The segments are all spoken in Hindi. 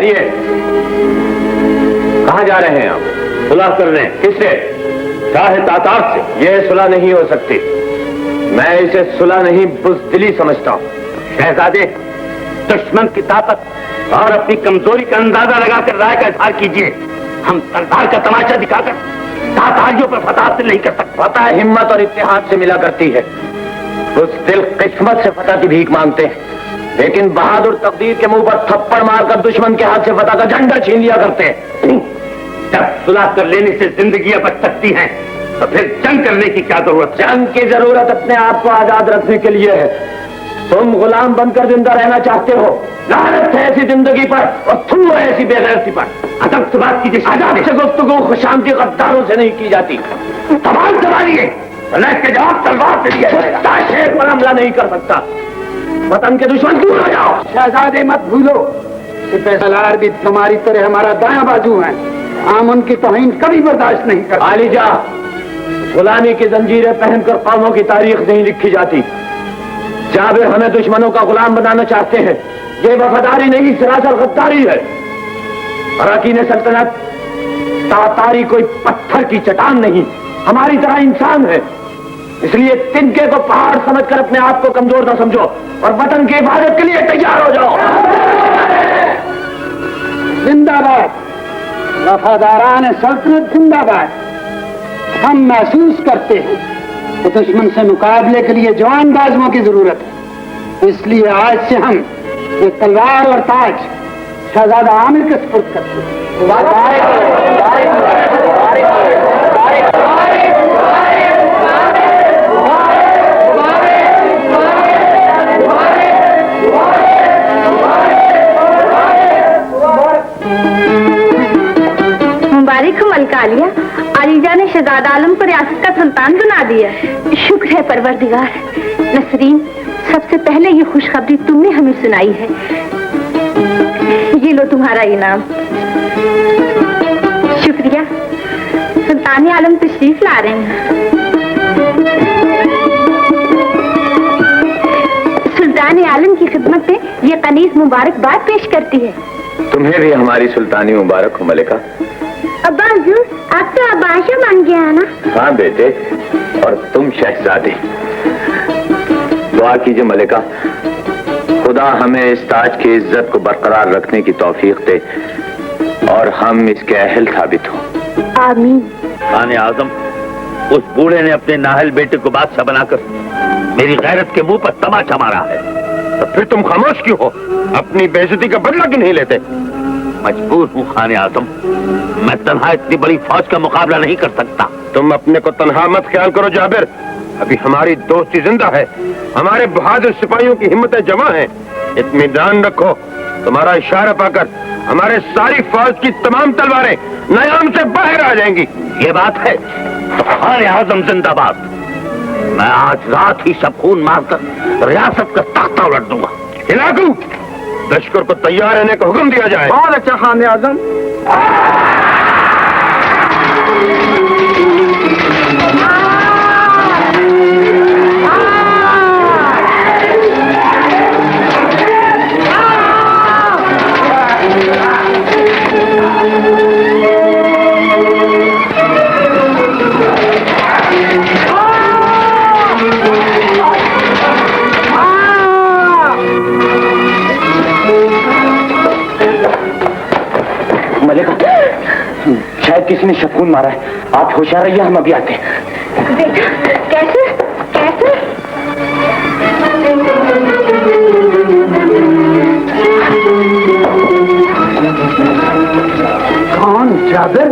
ठहरिए, कहाँ जा रहे हैं आप? सुलह करने? किससे? शाह तातार से। यह सुलह नहीं हो सकती, मैं इसे सुलह नहीं बुज़दिली समझता हूँ। शहजादे, दुश्मन की ताकत और अपनी कमजोरी का अंदाजा लगाकर राय का इजहार कीजिए। हम तलवार का तमाशा दिखाकर तातारियों पर फतह हासिल नहीं कर सकते। फतह हिम्मत और इत्तेहाद से मिला करती है। बुज़दिल किस्मत से फतह की भीख मांगते हैं, लेकिन बहादुर तकदीर के मुंह पर थप्पड़ मारकर दुश्मन के हाथ से फतह का झंडा छीन लिया करते हैं। जब सुलह कर लेने से जिंदगियां बच सकती हैं, तो फिर जंग करने की क्या जरूरत? जंग की जरूरत अपने आप को आजाद रखने के लिए है। तुम गुलाम बनकर जिंदा रहना चाहते हो। लानत है ऐसी जिंदगी पर और थू है ऐसी बेगैरती पर। अदब से बात कीजिए। आजाद से गुफ्तगू खुशामदी गद्दारों से नहीं की जाती। तमाम सवारिए, के जवाब तलवार से दिया जाएगा। शेर पर हमला नहीं कर सकता। वतन के दुश्मन दूर हो जाओ। शहजादे मत भूलो कि फैसलार भी तुम्हारी तरह हमारा दायां बाजू है। हम उनकी तौहीन कभी बर्दाश्त नहीं करते। आलिजा, गुलामी की जंजीरें पहनकर कौमों की तारीख नहीं लिखी जाती। जाबिर हमें दुश्मनों का गुलाम बनाना चाहते हैं। ये वफादारी नहीं, सरासर गद्दारी है। अरकान सल्तनत तातारी कोई पत्थर की चट्टान नहीं, हमारी तरह इंसान है। इसलिए तिनके को पहाड़ समझकर अपने आप को कमजोर न समझो और वतन की हिफाजत के लिए तैयार हो जाओ। जिंदाबाद, वफादारान सल्तनत जिंदाबाद। हम महसूस करते हैं कि दुश्मन से मुकाबले के लिए जवान बाजुओं की जरूरत है। इसलिए आज से हम ये तलवार और ताज शहजादा आमिर के सुपुर्द करते हैं। मुबारक हो मलका आलिया, आलिजा ने शहजादा आलम को रियासत का सुल्तान बना दिया। शुक्र है परवरदिगार। नसरीन, सबसे पहले ये खुशखबरी तुमने हमें सुनाई है। ये लो तुम्हारा इनाम। शुक्रिया। सुल्तान आलम तशरीफ ला रहे हैं। सुल्तान आलम की खिदमत में ये कनीज मुबारकबाद पेश करती है। तुम्हें भी हमारी सुल्तानी मुबारक हो मलिका। अब्बा हुजूर, आप तो अब बादशाह बन गया ना? हाँ बेटे, और तुम शहजादी। दुआ कीजिए मलिका, खुदा हमें इस ताज की इज्जत को बरकरार रखने की तौफीक दे और हम इसके अहल साबित हो। आमीन। खाने आजम, उस बूढ़े ने अपने नाहल बेटे को बादशाह बनाकर मेरी गैरत के मुंह पर तमाचा मारा है। तो फिर तुम खामोश क्यों हो? अपनी बेइज्जती का बदला क्यों नहीं लेते? मजबूर हूँ खाने आजम, मैं तन्हा इतनी बड़ी फौज का मुकाबला नहीं कर सकता। तुम अपने को तन्हा मत ख्याल करो जाबिर, अभी हमारी दोस्ती जिंदा है। हमारे बहादुर सिपाहियों की हिम्मतें जमा हैं। इत्मीनान रखो, तुम्हारा इशारा पाकर हमारे सारी फौज की तमाम तलवारें नयाम से बाहर आ जाएंगी। ये बात है तो खाने आजम जिंदाबाद। मैं आज रात ही सब खून मारकर रियासत का तख्ता उलट दूंगा। इलाकू, लश्कर को तैयार रहने का हुक्म दिया जाए। बहुत अच्छा खाने आजम। शायद किसी ने शकुन मारा है। आप होशियार रहिए, हम अभी आते हैं। बेटा, कैसे कैसे? कौन जाबिर?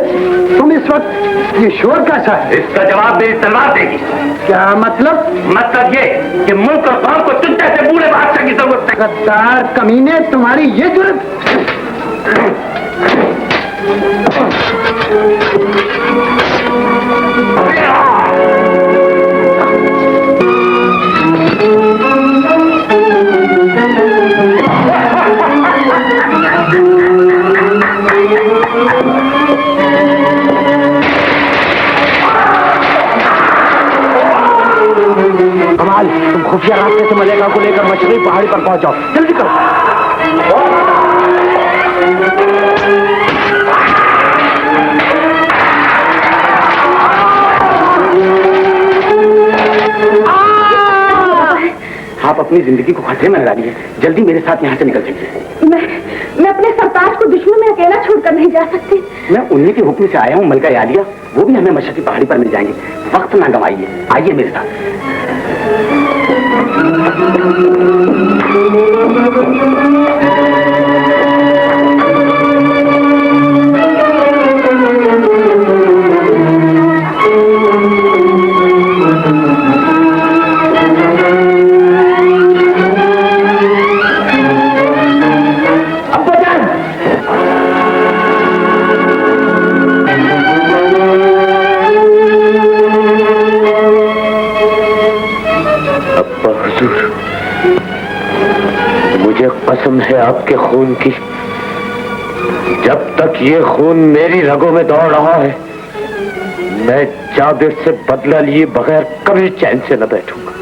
तुम इस वक्त ये शोर कैसा है? इसका जवाब मेरी तलवार देगी। क्या मतलब? मतलब ये कि मुल्क और कौम को तुम जैसे बूढ़े बादशाह की जरूरत है। गद्दार कमीने, तुम्हारी ये जरूरत? कमाल, तुम खुफिया रास्ते से मलेका को लेकर मशरक़ी पहाड़ी पर पहुंच जाओ। जल्दी करो। अपनी जिंदगी को खतरे में डाली है। जल्दी मेरे साथ यहाँ से निकल जाइए। मैं अपने सरताज को दुश्मन में अकेला छोड़कर नहीं जा सकती। मैं उन्हीं के हुक्म से आया हूँ मलका आलिया, वो भी हमें मशक्की पहाड़ी पर मिल जाएंगे। वक्त ना गंवाइए, आइए मेरे साथ। कसम है आपके खून की, जब तक ये खून मेरी रगों में दौड़ रहा है मैं जाबिर से बदला लिए बगैर कभी चैन से न बैठूंगा।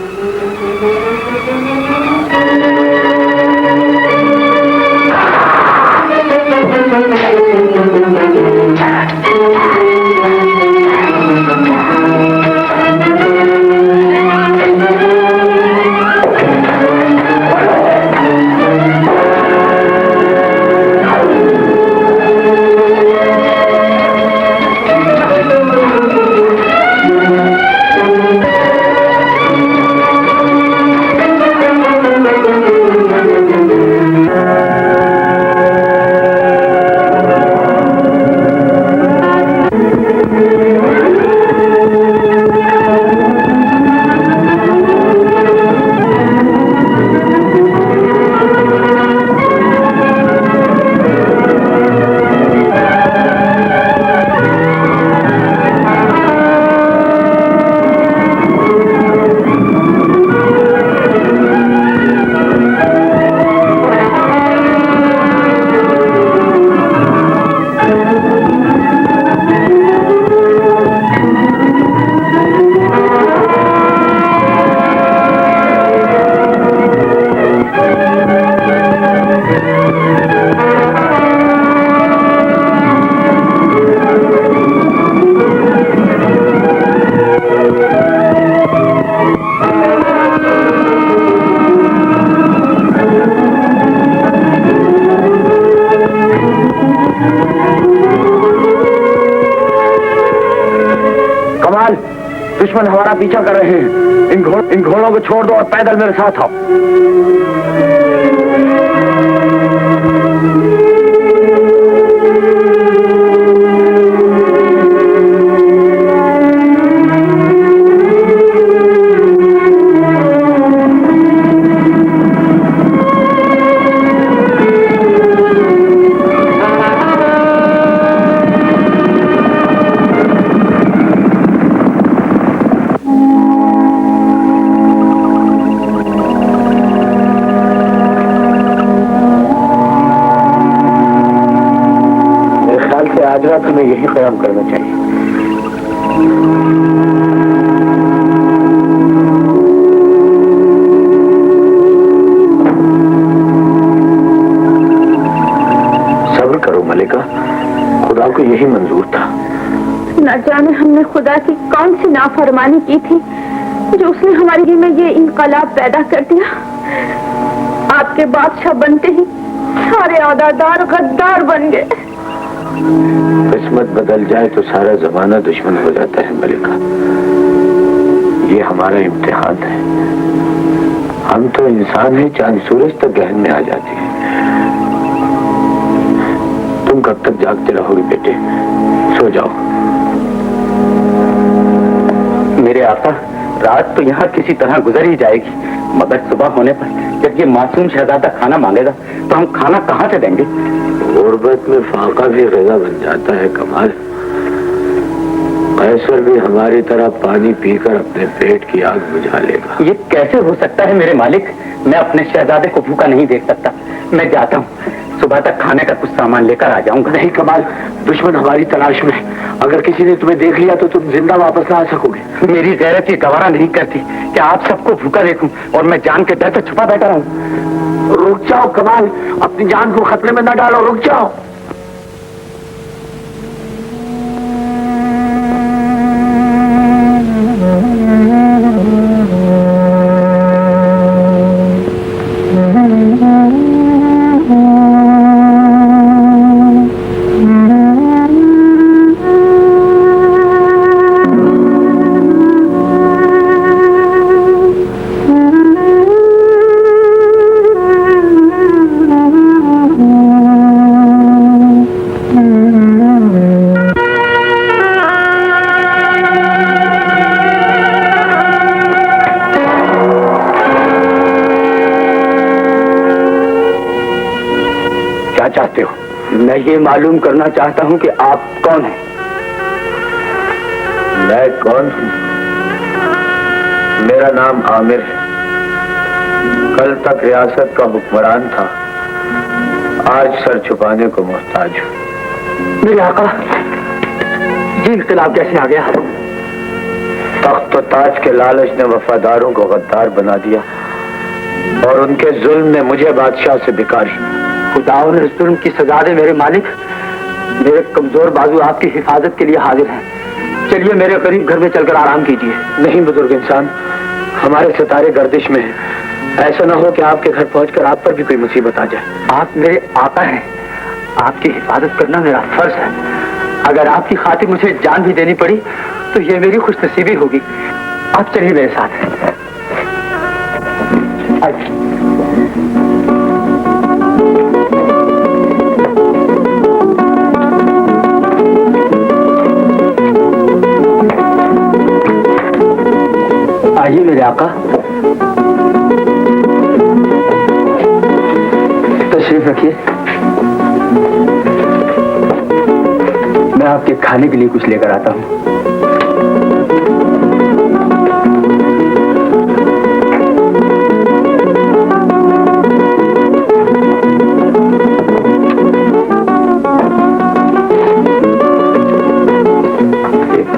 दुश्मन हमारा पीछा कर रहे हैं। इन घोड़ों को छोड़ दो और पैदल मेरे साथ आओ। आज रात हमें यही क़याम करना चाहिए। सब्र करो मलिका, खुदा को यही मंजूर था। न जाने हमने खुदा की कौन सी नाफरमानी की थी जो उसने हमारे दिल में ये इनकलाब पैदा कर दिया। आपके बादशाह बनते ही सारे औदादार गद्दार बन गए। किस्मत बदल जाए तो सारा जमाना दुश्मन हो जाता है मलिका। ये हमारा इम्तिहान है। हम तो इंसान हैं, चांद सूरज तक गहन में आ जाती है। तुम कब तक जागते रहोगे बेटे? सो जाओ। मेरे आका, रात तो यहाँ किसी तरह गुजर ही जाएगी, मगर सुबह होने पर जब ये मासूम शहजादा खाना मांगेगा तो हम खाना कहाँ से देंगे? गुर्बत में फाका भी ग़िज़ा बन जाता है कमाल। कैसर भी हमारी तरह पानी पीकर अपने पेट की आग बुझा लेगा। ये कैसे हो सकता है मेरे मालिक? मैं अपने शहजादे को भूखा नहीं देख सकता। मैं जाता हूँ, सुबह तक खाने का कुछ सामान लेकर आ जाऊंगा। नहीं कमाल, दुश्मन हमारी तलाश में। अगर किसी ने तुम्हें देख लिया तो तुम जिंदा वापस ना आ सकोगे। मेरी गैरत ये गवारा नहीं करती कि आप सबको भूखा देखूं और मैं जान के डर से छुपा बैठा रहूं। रुक जाओ कमाल, अपनी जान को खतरे में न डालो, रुक जाओ। मैं ये मालूम करना चाहता हूँ कि आप कौन हैं। मैं कौन हूँ? मेरा नाम आमिर है। कल तक रियासत का हुक्मरान था, आज सर छुपाने को मोहताज हूँ। मेरे आका, ये इख्तिलाफ कैसे आ गया? तख्त और ताज के लालच ने वफादारों को गद्दार बना दिया और उनके जुल्म ने मुझे बादशाह से बिकारी। खुदा और जुल्म की सजा दे मेरे मालिक। मेरे कमजोर बाजू आपकी हिफाजत के लिए हाजिर हैं। चलिए मेरे करीब घर में चलकर आराम कीजिए। नहीं बुजुर्ग इंसान, हमारे सितारे गर्दिश में हैं। ऐसा ना हो कि आपके घर पहुंचकर आप पर भी कोई मुसीबत आ जाए। आप मेरे आका हैं, आपकी हिफाजत करना मेरा फर्ज है। अगर आपकी खातिर मुझे जान भी देनी पड़ी तो ये मेरी खुशनसीबी होगी। आप चलिए मेरे साथ। आइए मेरे आका, तशरीफ रखिए। मैं आपके खाने के लिए कुछ लेकर आता हूँ।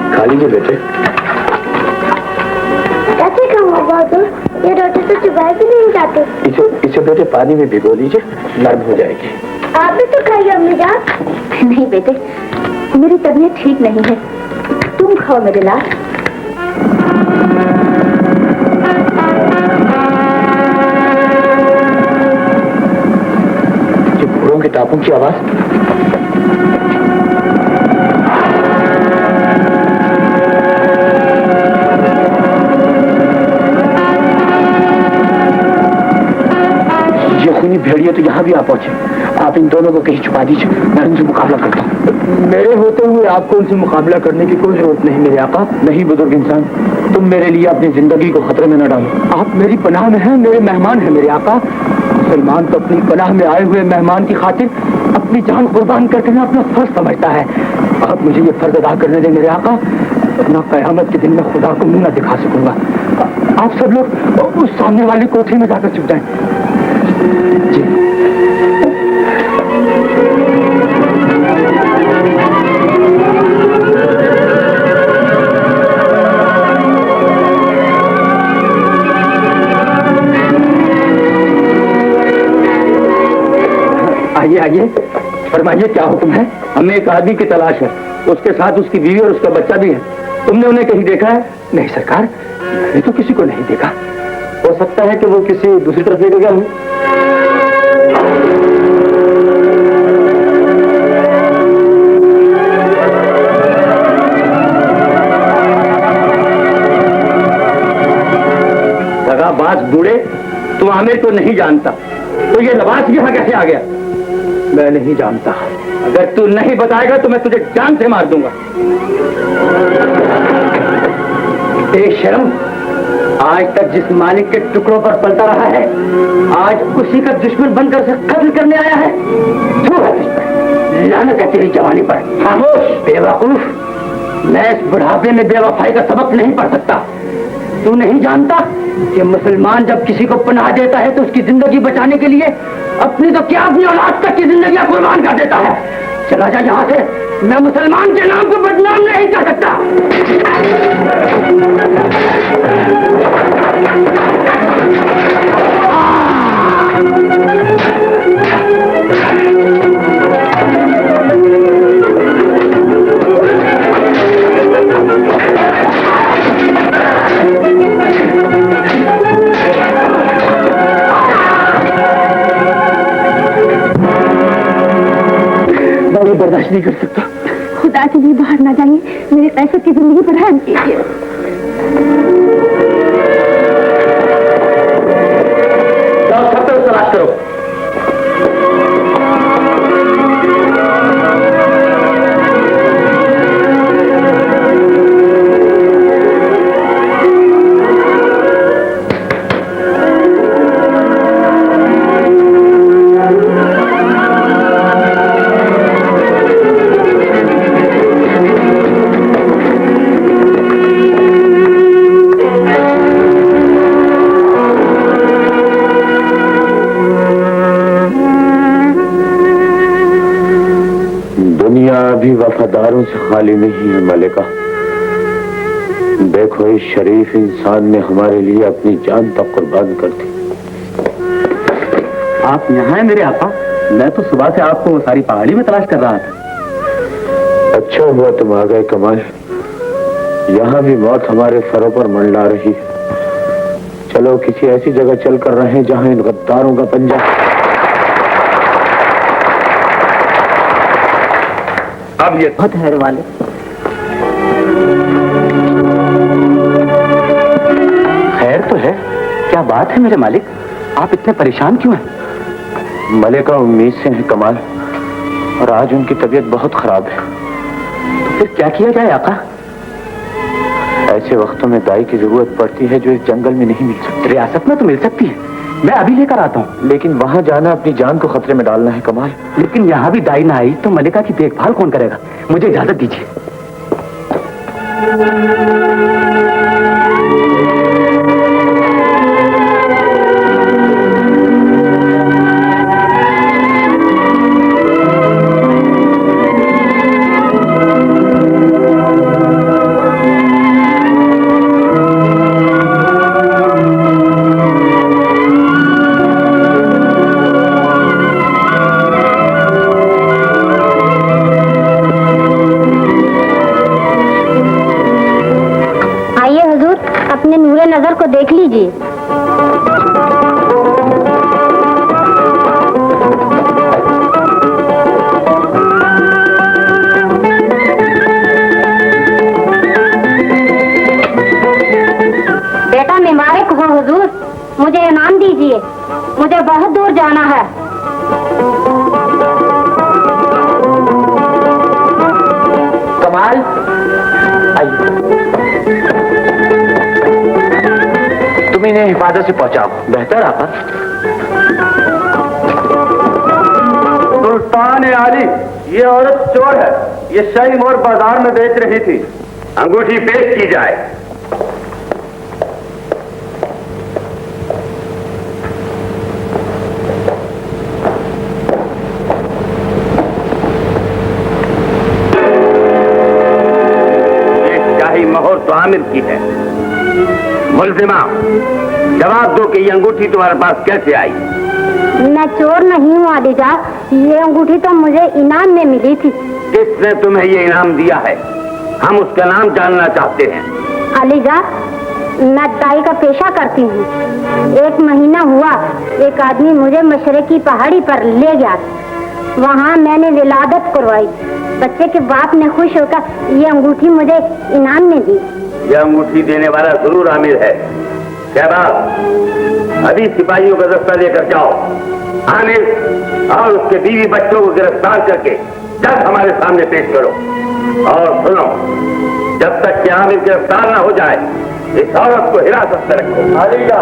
खा लीजिए बेटे। कैसे खाऊंगा बहादुर? ये रोटी तो चुबाई भी नहीं जाती। इसे बेटे पानी में भिगो लीजिए, नरम हो जाएगी। आप भी तो खाइए अम्मी जान। नहीं बेटे, मेरी तबीयत ठीक नहीं है, तुम खाओ मेरे लाल। ये घोड़ों के टापों की आवाज। ये खूनी भेड़िए तो यहाँ भी आ पहुंचे। आप इन दोनों को कहीं छुपा दीजिए, मैं उनसे मुकाबला करता हूँ। मेरे होते हुए आपको उनसे मुकाबला करने की कोई जरूरत नहीं मेरे आका। नहीं बुजुर्ग इंसान, तुम मेरे लिए अपनी जिंदगी को खतरे में न डालो। आप मेरी पनाह में हैं, मेरे मेहमान हैं मेरे आका। मुसलमान तो अपनी पनाह में आए हुए मेहमान की खातिर अपनी जान कुर्बान करके ना अपना फर्ज समझता है। आप मुझे ये फर्ज अदा करने दें मेरे आका, अपना कयामत के दिन में खुदा को मुंह न दिखा सकूंगा। आप सब लोग उस सामने वाली कोठरी में जाकर छुप जाएं। जी। आइए आइए, फरमाइए क्या हुक्म है? हमें एक आदमी की तलाश है, उसके साथ उसकी बीवी और उसका बच्चा भी है। तुमने उन्हें कहीं देखा है? नहीं सरकार, मैंने तो किसी को नहीं देखा। हो सकता है कि वो किसी दूसरी तरफ लेकर गया हूँ। दगाबाज बूढ़े, तुम आमिर को नहीं जानता तो ये लिबास यहाँ कैसे आ गया? मैं नहीं जानता। अगर तू नहीं बताएगा तो मैं तुझे जान से मार दूंगा। बेशर्म, आज तक जिस मालिक के टुकड़ों पर पलता रहा है, आज उसी का दुश्मन बनकर से कत्ल करने आया है। लानत है तेरी जवानी पर। खामोश बेवकूफ, मैं इस बुढ़ापे में बेवफाई का सबक नहीं पढ़ सकता। तू नहीं जानता कि मुसलमान जब किसी को पनाह देता है तो उसकी जिंदगी बचाने के लिए अपनी तो क्या अपनी औलाद तक की जिंदगी कुर्बान कर देता है। चला जा यहाँ से, मैं मुसलमान के नाम को बदनाम नहीं कर सकता। बर्दाश्त नहीं कर सकता। खुदा के लिए बाहर ना जाइए, मेरे पैसे की जिंदगी पर रहम कीजिए। जाओ सब तरफ तलाश करो। दुनिया अभी वफादारों से खाली नहीं है मलिका। देखो, इस शरीफ इंसान ने हमारे लिए अपनी जान तक कुर्बान कर दी। आप यहाँ हैं मेरे आपा? मैं तो सुबह से आपको सारी पहाड़ी में तलाश कर रहा था। अच्छा हुआ तुम आ गए कमाल। यहाँ भी मौत हमारे सरों पर मंडला रही है। चलो किसी ऐसी जगह चल कर रहे जहाँ इन गद्दारों का पंजा। अब ये बहुत है वाले। खैर तो है, क्या बात है मेरे मालिक, आप इतने परेशान क्यों हैं? मलिका उम्मीद से है कमाल, और आज उनकी तबीयत बहुत खराब है। तो फिर क्या किया जाए आका? ऐसे वक्तों में दाई की जरूरत पड़ती है जो इस जंगल में नहीं मिल सकती। रियासत में तो मिल सकती है, मैं अभी लेकर आता हूँ। लेकिन वहां जाना अपनी जान को खतरे में डालना है कमाल। लेकिन यहाँ भी दाई ना आई तो मलिका की देखभाल कौन करेगा? मुझे इजाजत दीजिए। अपने नूरे नजर को देख लीजिए। बेटा मुबारक हो हुजूर, मुझे इनाम दीजिए, मुझे बहुत दूर जाना है। कमाल तुम इन्हें हिफाजत से पहुंचाओ। बेहतर आपा। सुल्तान आली, ये औरत चोर है, ये शाही मोर बाजार में बेच रही थी। अंगूठी पेश की जाए। ये शाही मोहर तो आमिर की है। मुल्जिमा, जवाब दो कि ये अंगूठी तुम्हारे पास कैसे आई? मैं चोर नहीं हूँ आलिजा, ये अंगूठी तो मुझे इनाम में मिली थी। किसने तुम्हें ये इनाम दिया है? हम उसका नाम जानना चाहते हैं। आलिजा, मैं दाई का पेशा करती हूँ। 1 महीना हुआ एक आदमी मुझे मशरकी पहाड़ी पर ले गया। वहाँ मैंने विलादत करवाई। बच्चे के बाप ने खुश होकर ये अंगूठी मुझे इनाम में दी। यह अंगूठी देने वाला जरूर आमिर है। शहबाज, अभी सिपाहियों का दस्ता लेकर जाओ। आमिर और उसके बीवी बच्चों को गिरफ्तार करके जल्द हमारे सामने पेश करो। और सुनो, जब तक कि आमिर गिरफ्तार न हो जाए, इस औरत को हिरासत में रखो। आलिजा।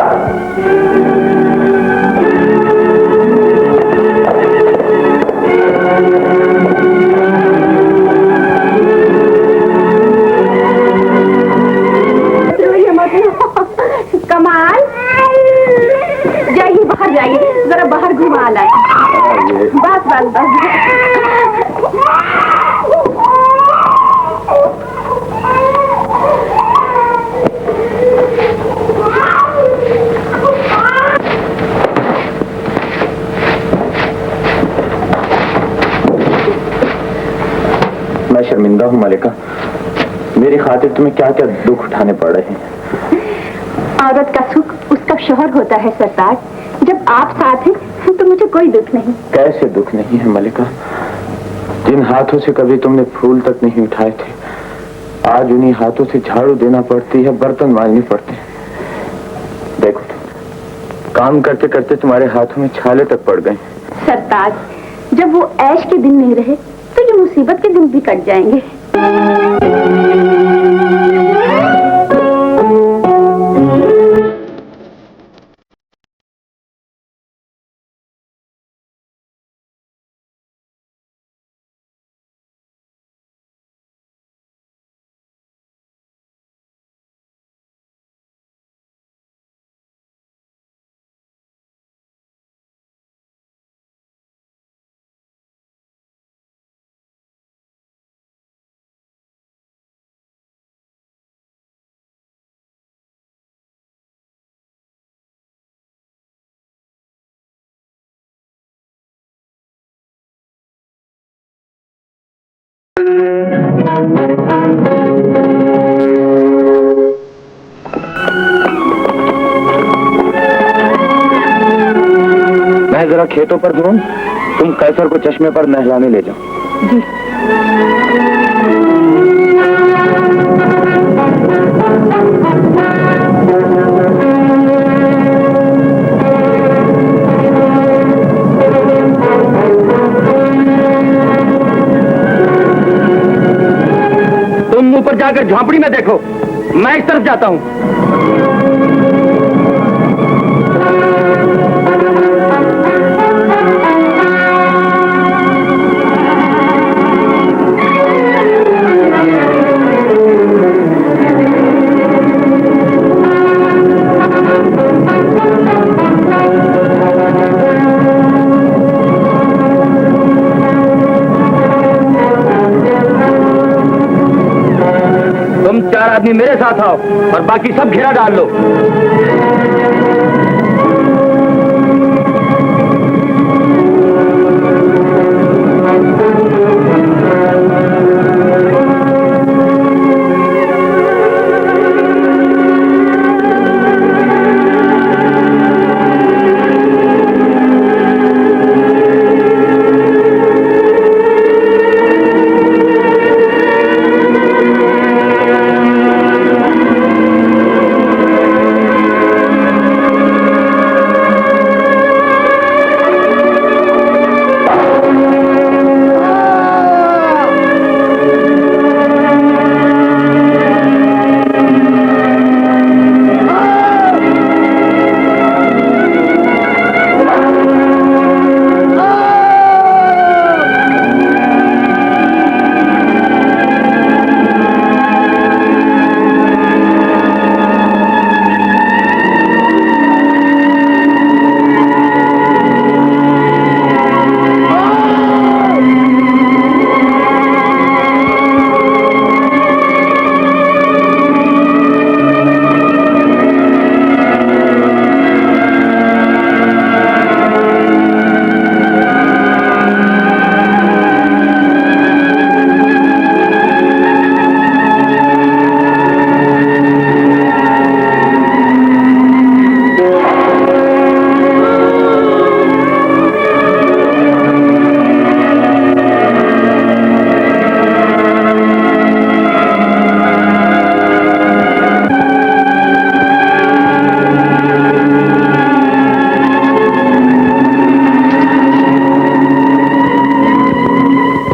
कमाल, जाइए बाहर जाइए, जरा बाहर घुमा लाए। बस बस बस। मैं शर्मिंदा हूँ मलिका, मेरी खातिर तुम्हें क्या क्या दुख उठाने पड़ रहे हैं। औरत का सुख उसका शोहर होता है सरताज। जब आप साथ हैं तो मुझे कोई दुख नहीं। कैसे दुख नहीं है मलिका? जिन हाथों से कभी तुमने फूल तक नहीं उठाए थे, आज उन्हीं हाथों से झाड़ू देना पड़ती है, बर्तन मांजने पड़ते हैं। देखो तो, काम करते करते तुम्हारे हाथों में छाले तक पड़ गए। सरताज, जब वो ऐश के दिन नहीं रहे तो ये मुसीबत के दिन भी कट जाएंगे। मैं जरा खेतों पर घूम, तुम कैसर को चश्मे पर नहलाने ले जाओ। जी। तुम ऊपर जाकर झोंपड़ी में देखो, मैं इस तरफ जाता हूं। तुम 4 आदमी मेरे साथ आओ और बाकी सब घेरा डाल लो।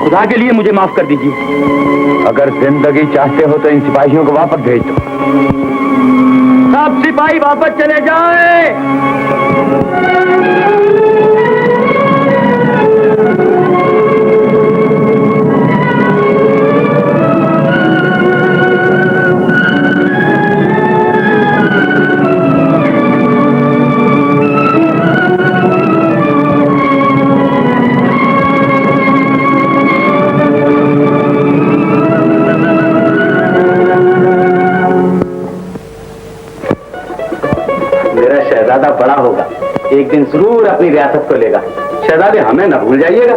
खुदा के लिए मुझे माफ कर दीजिए। अगर जिंदगी चाहते हो तो इन सिपाहियों को वापस भेज दो। सब सिपाही वापस चले जाएं। शहजादा बड़ा होगा, एक दिन जरूर अपनी रियासत को लेगा। शहजादे हमें न भूल जाइएगा।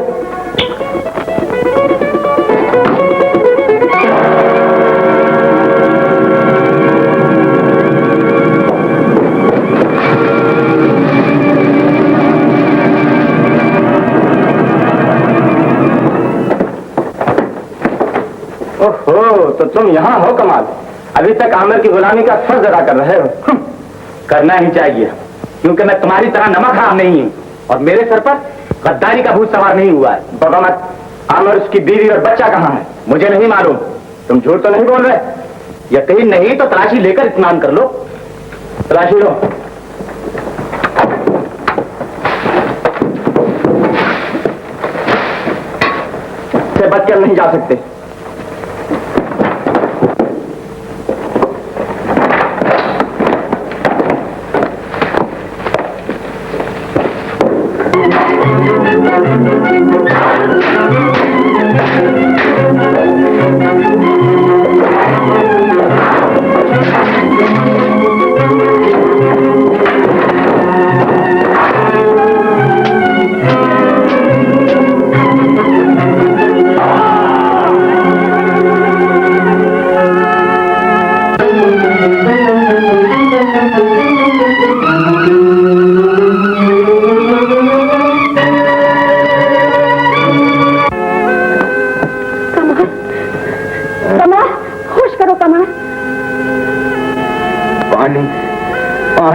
ओहो, तो तुम यहाँ हो कमाल। अभी तक आमिर की गुलामी का फर्ज अदा कर रहे हो। करना ही चाहिए, क्योंकि मैं तुम्हारी तरह नमक हराम नहीं हूं और मेरे सर पर गद्दारी का भूत सवार नहीं हुआ है। बाबा मत, आमिर, उसकी बीवी और बच्चा कहाँ है? मुझे नहीं मालूम। तुम झूठ तो नहीं बोल रहे? यकीन नहीं तो तलाशी लेकर इत्मीनान कर लो। तलाशी लो। से बचकर नहीं जा सकते।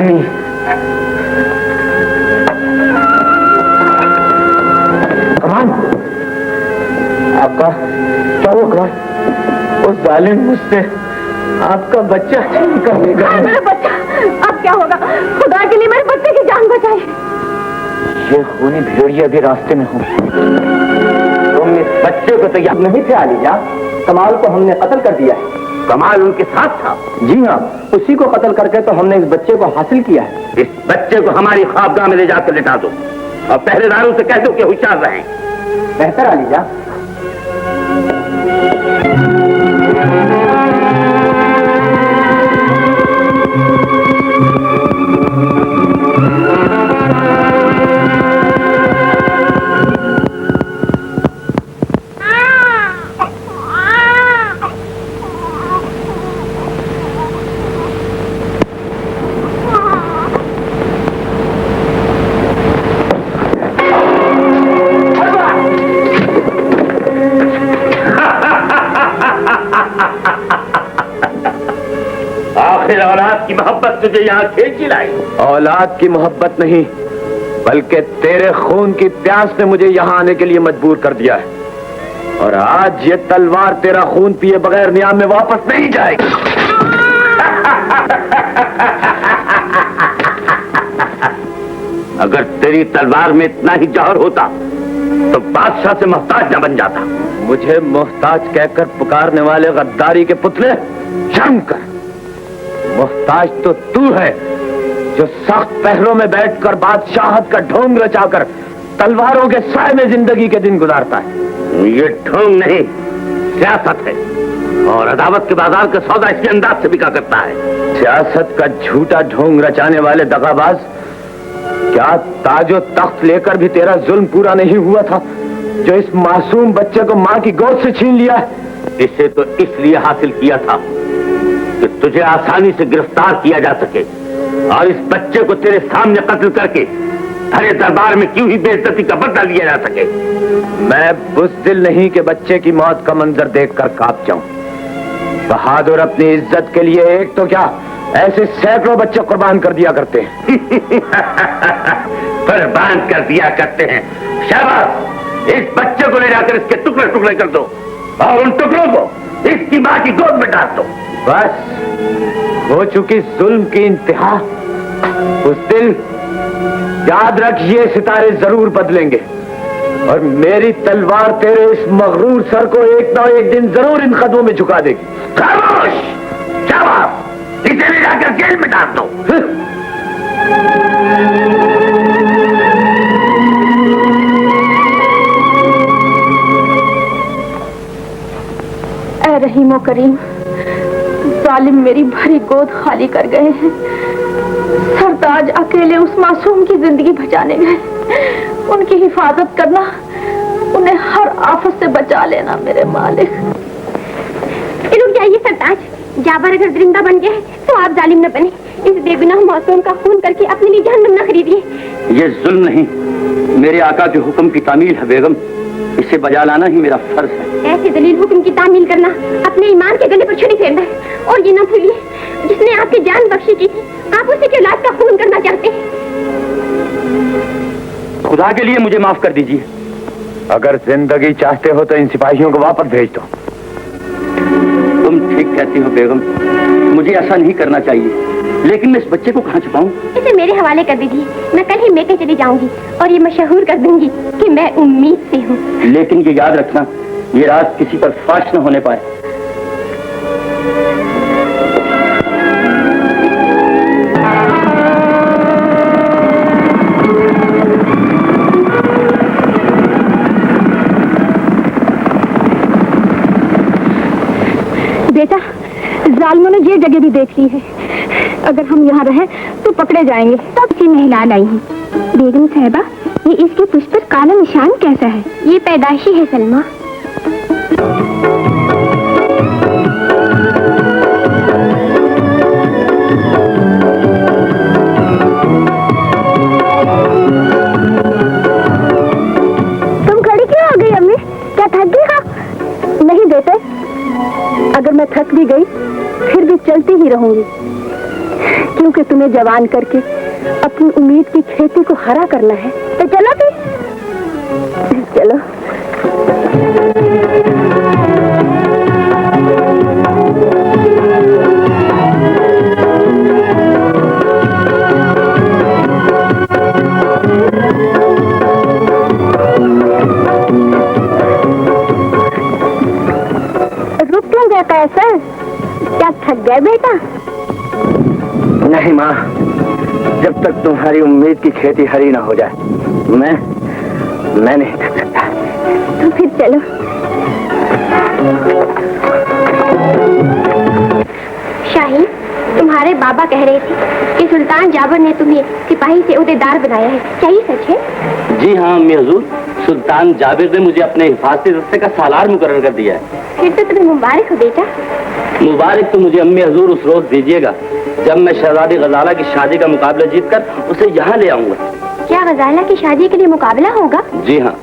पानी। कमान, आपका क्या हुआ कमान? उस जालिम मुझसे आपका बच्चा छीन कर ले गया। मेरा बच्चा, अब क्या होगा? खुदा के लिए मेरे बच्चे की जान बचाए। ये खूनी भेड़िया भी रास्ते में हो। तुम इस बच्चे को तैयार नहीं थे आलिजा। कमाल को हमने कत्ल कर दिया है। कमाल उनके साथ था? जी हाँ, उसी को कत्ल करके तो हमने इस बच्चे को हासिल किया है। इस बच्चे को हमारी ख्वाबगाह में ले जाकर लिटा दो और पहरेदारों से कह दो कि होशियार रहें। बेहतर आलिजा। औलाद की मोहब्बत तुझे यहाँ खींच लाई। औलाद की मोहब्बत नहीं, बल्कि तेरे खून की प्यास ने मुझे यहाँ आने के लिए मजबूर कर दिया है। और आज ये तलवार तेरा खून पिए बगैर नियाम में वापस नहीं जाएगी। अगर तेरी तलवार में इतना ही जहर होता तो बादशाह से मोहताज न बन जाता। मुझे मोहताज कहकर पुकारने वाले गद्दारी के पुतले, शर्म कर। मोहताज तो तू है जो सख्त पहरों में बैठकर बादशाहत का ढोंग रचाकर तलवारों के साए में जिंदगी के दिन गुजारता है। ये ढोंग नहीं, सियासत है और अदावत के बाजार का सौदा इसके अंदाज से बिका करता है। सियासत का झूठा ढोंग रचाने वाले दगाबाज, क्या ताजो तख्त लेकर भी तेरा जुल्म पूरा नहीं हुआ था जो इस मासूम बच्चे को मां की गोद से छीन लिया है? इसे तो इसलिए हासिल किया था कि तुझे आसानी से गिरफ्तार किया जा सके और इस बच्चे को तेरे सामने कत्ल करके हरे दरबार में क्यों ही बेइज्जती का बदला लिया जा सके। मैं बुज़दिल नहीं कि बच्चे की मौत का मंजर देखकर कांप जाऊं। बहादुर अपनी इज्जत के लिए एक तो क्या, ऐसे सैकड़ों बच्चे कुर्बान कर दिया करते हैं। कुर्बान कर दिया करते हैं। शाबाश, इस बच्चे को ले जाकर इसके टुकड़े टुकड़े कर दो और उन टुकड़ों को इसकी मां की गोद में डाल दो। बस हो चुकी जुल्म की इंतहा। उस दिल याद रख, ये सितारे जरूर बदलेंगे और मेरी तलवार तेरे इस मगरूर सर को एक ना एक दिन जरूर इन कदमों में झुका देगी। खामोश, जवाब, इसे ले जाकर जेल में डाल दो। ऐ रहीमो करीम, जालिम मेरी भरी गोद खाली कर गए हैं। सरताज अकेले उस मासूम की जिंदगी बचाने गए। उनकी हिफाजत करना, उन्हें हर आफत से बचा लेना मेरे मालिक। रुक जाइए सरताज, जाबर अगर जिंदा बन गए तो आप जालिम न बने। इस बेगुनाह मासूम का खून करके अपने लिए जहन्नम न खरीदिए। ये जुल्म नहीं, मेरे आका के हुक्म की तामील है बेगम। इसे बजा लाना ही मेरा फर्ज है। ऐसे दलील हुक्म की तामील करना अपने ईमान के गले पर छुरी फेरना है। और ये न भूलिए, जिसने आपकी जान बख्शी की थी, आप उसी के औलाद का खून करना चाहते हैं। खुदा के लिए मुझे माफ कर दीजिए। अगर जिंदगी चाहते हो तो इन सिपाहियों को वापस भेज दो। तुम ठीक कहती हो बेगम, मुझे ऐसा नहीं करना चाहिए, लेकिन मैं इस बच्चे को कहाँ छुपाऊं? इसे मेरे हवाले कर दीजिए। मैं कल ही मेके चली जाऊंगी और ये मशहूर कर दूंगी कि मैं उम्मीद से हूँ। लेकिन ये याद रखना, ये राज किसी पर फाश न होने पाए। बेटा, जालिमों ने ये जगह भी देख ली है। अगर हम यहाँ रहे तो पकड़े जाएंगे। तब से महिला लाई हूँ। बेगम साहिबा, ये इसके पुष्प पर काला निशान कैसा है? ये पैदाइशी है सलमा। तुम खड़ी क्यों हो गई अम्मी? क्या थक गई हो? नहीं बेटे, अगर मैं थक भी गई फिर भी चलती ही रहूंगी। क्योंकि तुम्हें जवान करके अपनी उम्मीद की खेती को हरा करना है। तो चलो फिर चलो। रुक क्यों गया कैसा? क्या थक गए बेटा? नहीं माँ, जब तक तुम्हारी उम्मीद की खेती हरी ना हो जाए मैं नहीं थक सकता। तो फिर चलो। शाही, तुम्हारे बाबा कह रहे थे कि सुल्तान जाबर ने तुम्हें सिपाही से उहदेदार बनाया है, क्या ये सच है? जी हाँ अम्मी हुजूर, सुल्तान जाबिर ने मुझे अपने हिफाजती दस्ते का सालार मुकर्रर कर दिया है। फिर तो तुम्हें मुबारक हो बेटा। मुबारक तो मुझे अम्मी हुजूर उस रोज दीजिएगा जब मैं शहजादी गजाला की शादी का मुकाबला जीतकर उसे यहाँ ले आऊंगा। क्या गजाला की शादी के लिए मुकाबला होगा? जी हाँ,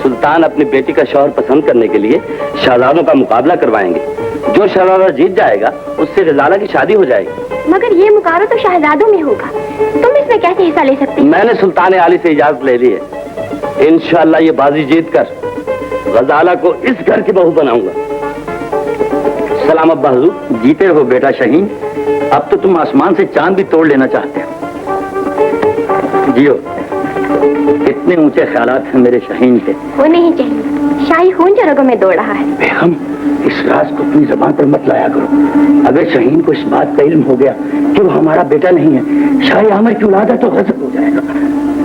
सुल्तान अपनी बेटी का शौहर पसंद करने के लिए शहजादों का मुकाबला करवाएंगे। जो शहजादा जीत जाएगा उससे गजाला की शादी हो जाएगी। मगर ये मुकाबला तो शहजादों में होगा, तुम इसमें कैसे हिस्सा ले सकते हो? मैंने सुल्तान आली से इजाजत ले ली है। इंशाअल्लाह ये बाजी जीत कर गजाला को इस घर की बहू बनाऊंगा। सलाम अब्बा हुजूर। जीते रहो बेटा शाहीन, अब तो तुम आसमान से चांद भी तोड़ लेना चाहते हो। जियो, कितने ऊंचे ख्यालात हैं मेरे शाहीन के। वो नहीं चाहिए, शाही खून जो रगों में दौड़ रहा है। बेगम, इस राज को अपनी जबान पर मत लाया करो। अगर शाहीन को इस बात का इल्म हो गया कि वो हमारा बेटा नहीं है, शाही आमिर की औलाद है, तो गजब हो जाएगा।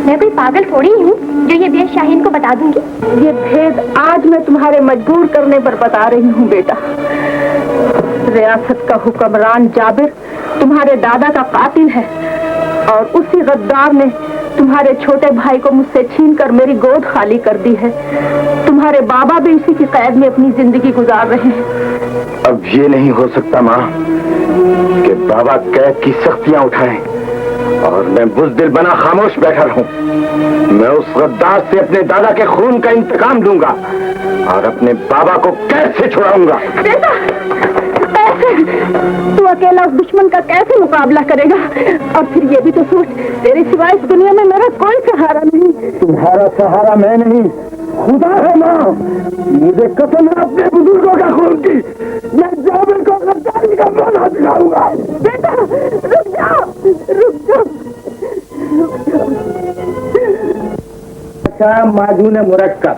मैं कोई पागल थोड़ी हूँ जो ये भेद शाहीन को बता दूंगी। ये भेद आज मैं तुम्हारे मजबूर करने पर बता रही हूँ बेटा। रियासत का हुक्मरान जाबिर तुम्हारे दादा का कातिल है और उसी गद्दार ने तुम्हारे छोटे भाई को मुझसे छीनकर मेरी गोद खाली कर दी है। तुम्हारे बाबा भी इसी की कैद में अपनी जिंदगी गुजार रहे हैं। अब ये नहीं हो सकता माँ कि बाबा कैद की सख्तियां उठाएं और मैं बुज़दिल बना खामोश बैठा रहूं। मैं उस गद्दार से अपने दादा के खून का इंतकाम लूंगा और अपने बाबा को कैद से छुड़ाऊंगा। बेटा, तू अकेला उस दुश्मन का कैसे मुकाबला करेगा? और फिर ये भी तो सोच, तेरे सिवाय इस दुनिया में मेरा कोई सहारा नहीं। तुम्हारा सहारा मैं नहीं, खुदा है माँ। मुझे कसम है अपने बुजुर्गों का खून की, मैं जाबिर को गद्दारी का माना दिखाऊंगा। बेटा रुक जाओ, रुक जाओ, रुक जाओ। अच्छा, माजून मुरक्कब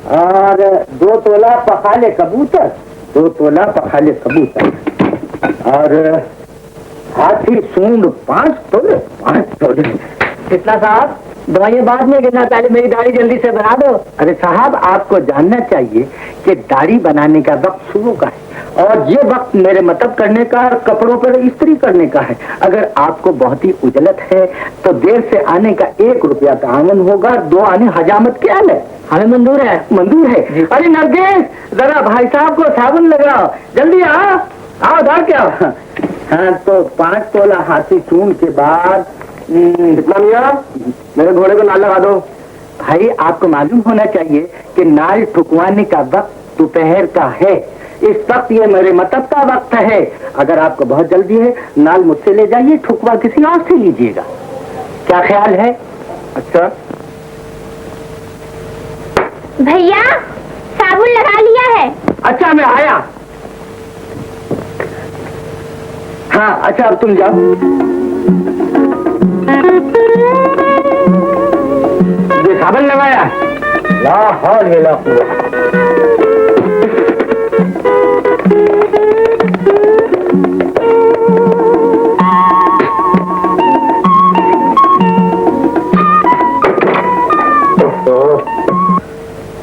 और 2 तोला पखाले कबूतर, 2 तोला पखाले कबूतर और हाथी सूंड 5 तोले, 5 तोले। कितना साहब? दवाइयाँ बाद में गिनना, पहले मेरी दाढ़ी जल्दी से बना दो। अरे साहब, आपको जानना चाहिए कि दाढ़ी बनाने का वक्त सुबह का है और ये वक्त मेरे मतलब करने का और कपड़ों पर इस्त्री करने का है। अगर आपको बहुत ही उजलत है तो देर से आने का 1 रुपया का आमन होगा, 2 आने हजामत क्या है? हमें मंजूर है, मंजूर है। अरे नरगिस, जरा भाई साहब को साबुन लगाओ, जल्दी आओ, आओ दार क्या। हाँ, तो 5 तोला हाथी सूंड के बाद कितना मिया? मेरे घोड़े को नाल लगा दो। भाई, आपको मालूम होना चाहिए कि नाल ठुकवाने का वक्त दोपहर का है। इस वक्त ये मेरे मतलब का वक्त है। अगर आपको बहुत जल्दी है, नाल मुझसे ले जाइए, ठुकवा किसी और से लीजिएगा। क्या ख्याल है? अच्छा भैया, साबुन लगा लिया है। अच्छा, मैं आया। हाँ अच्छा, अब तुम जाओ। ये साबुन लगाया? ला हौल वला कुव्वत।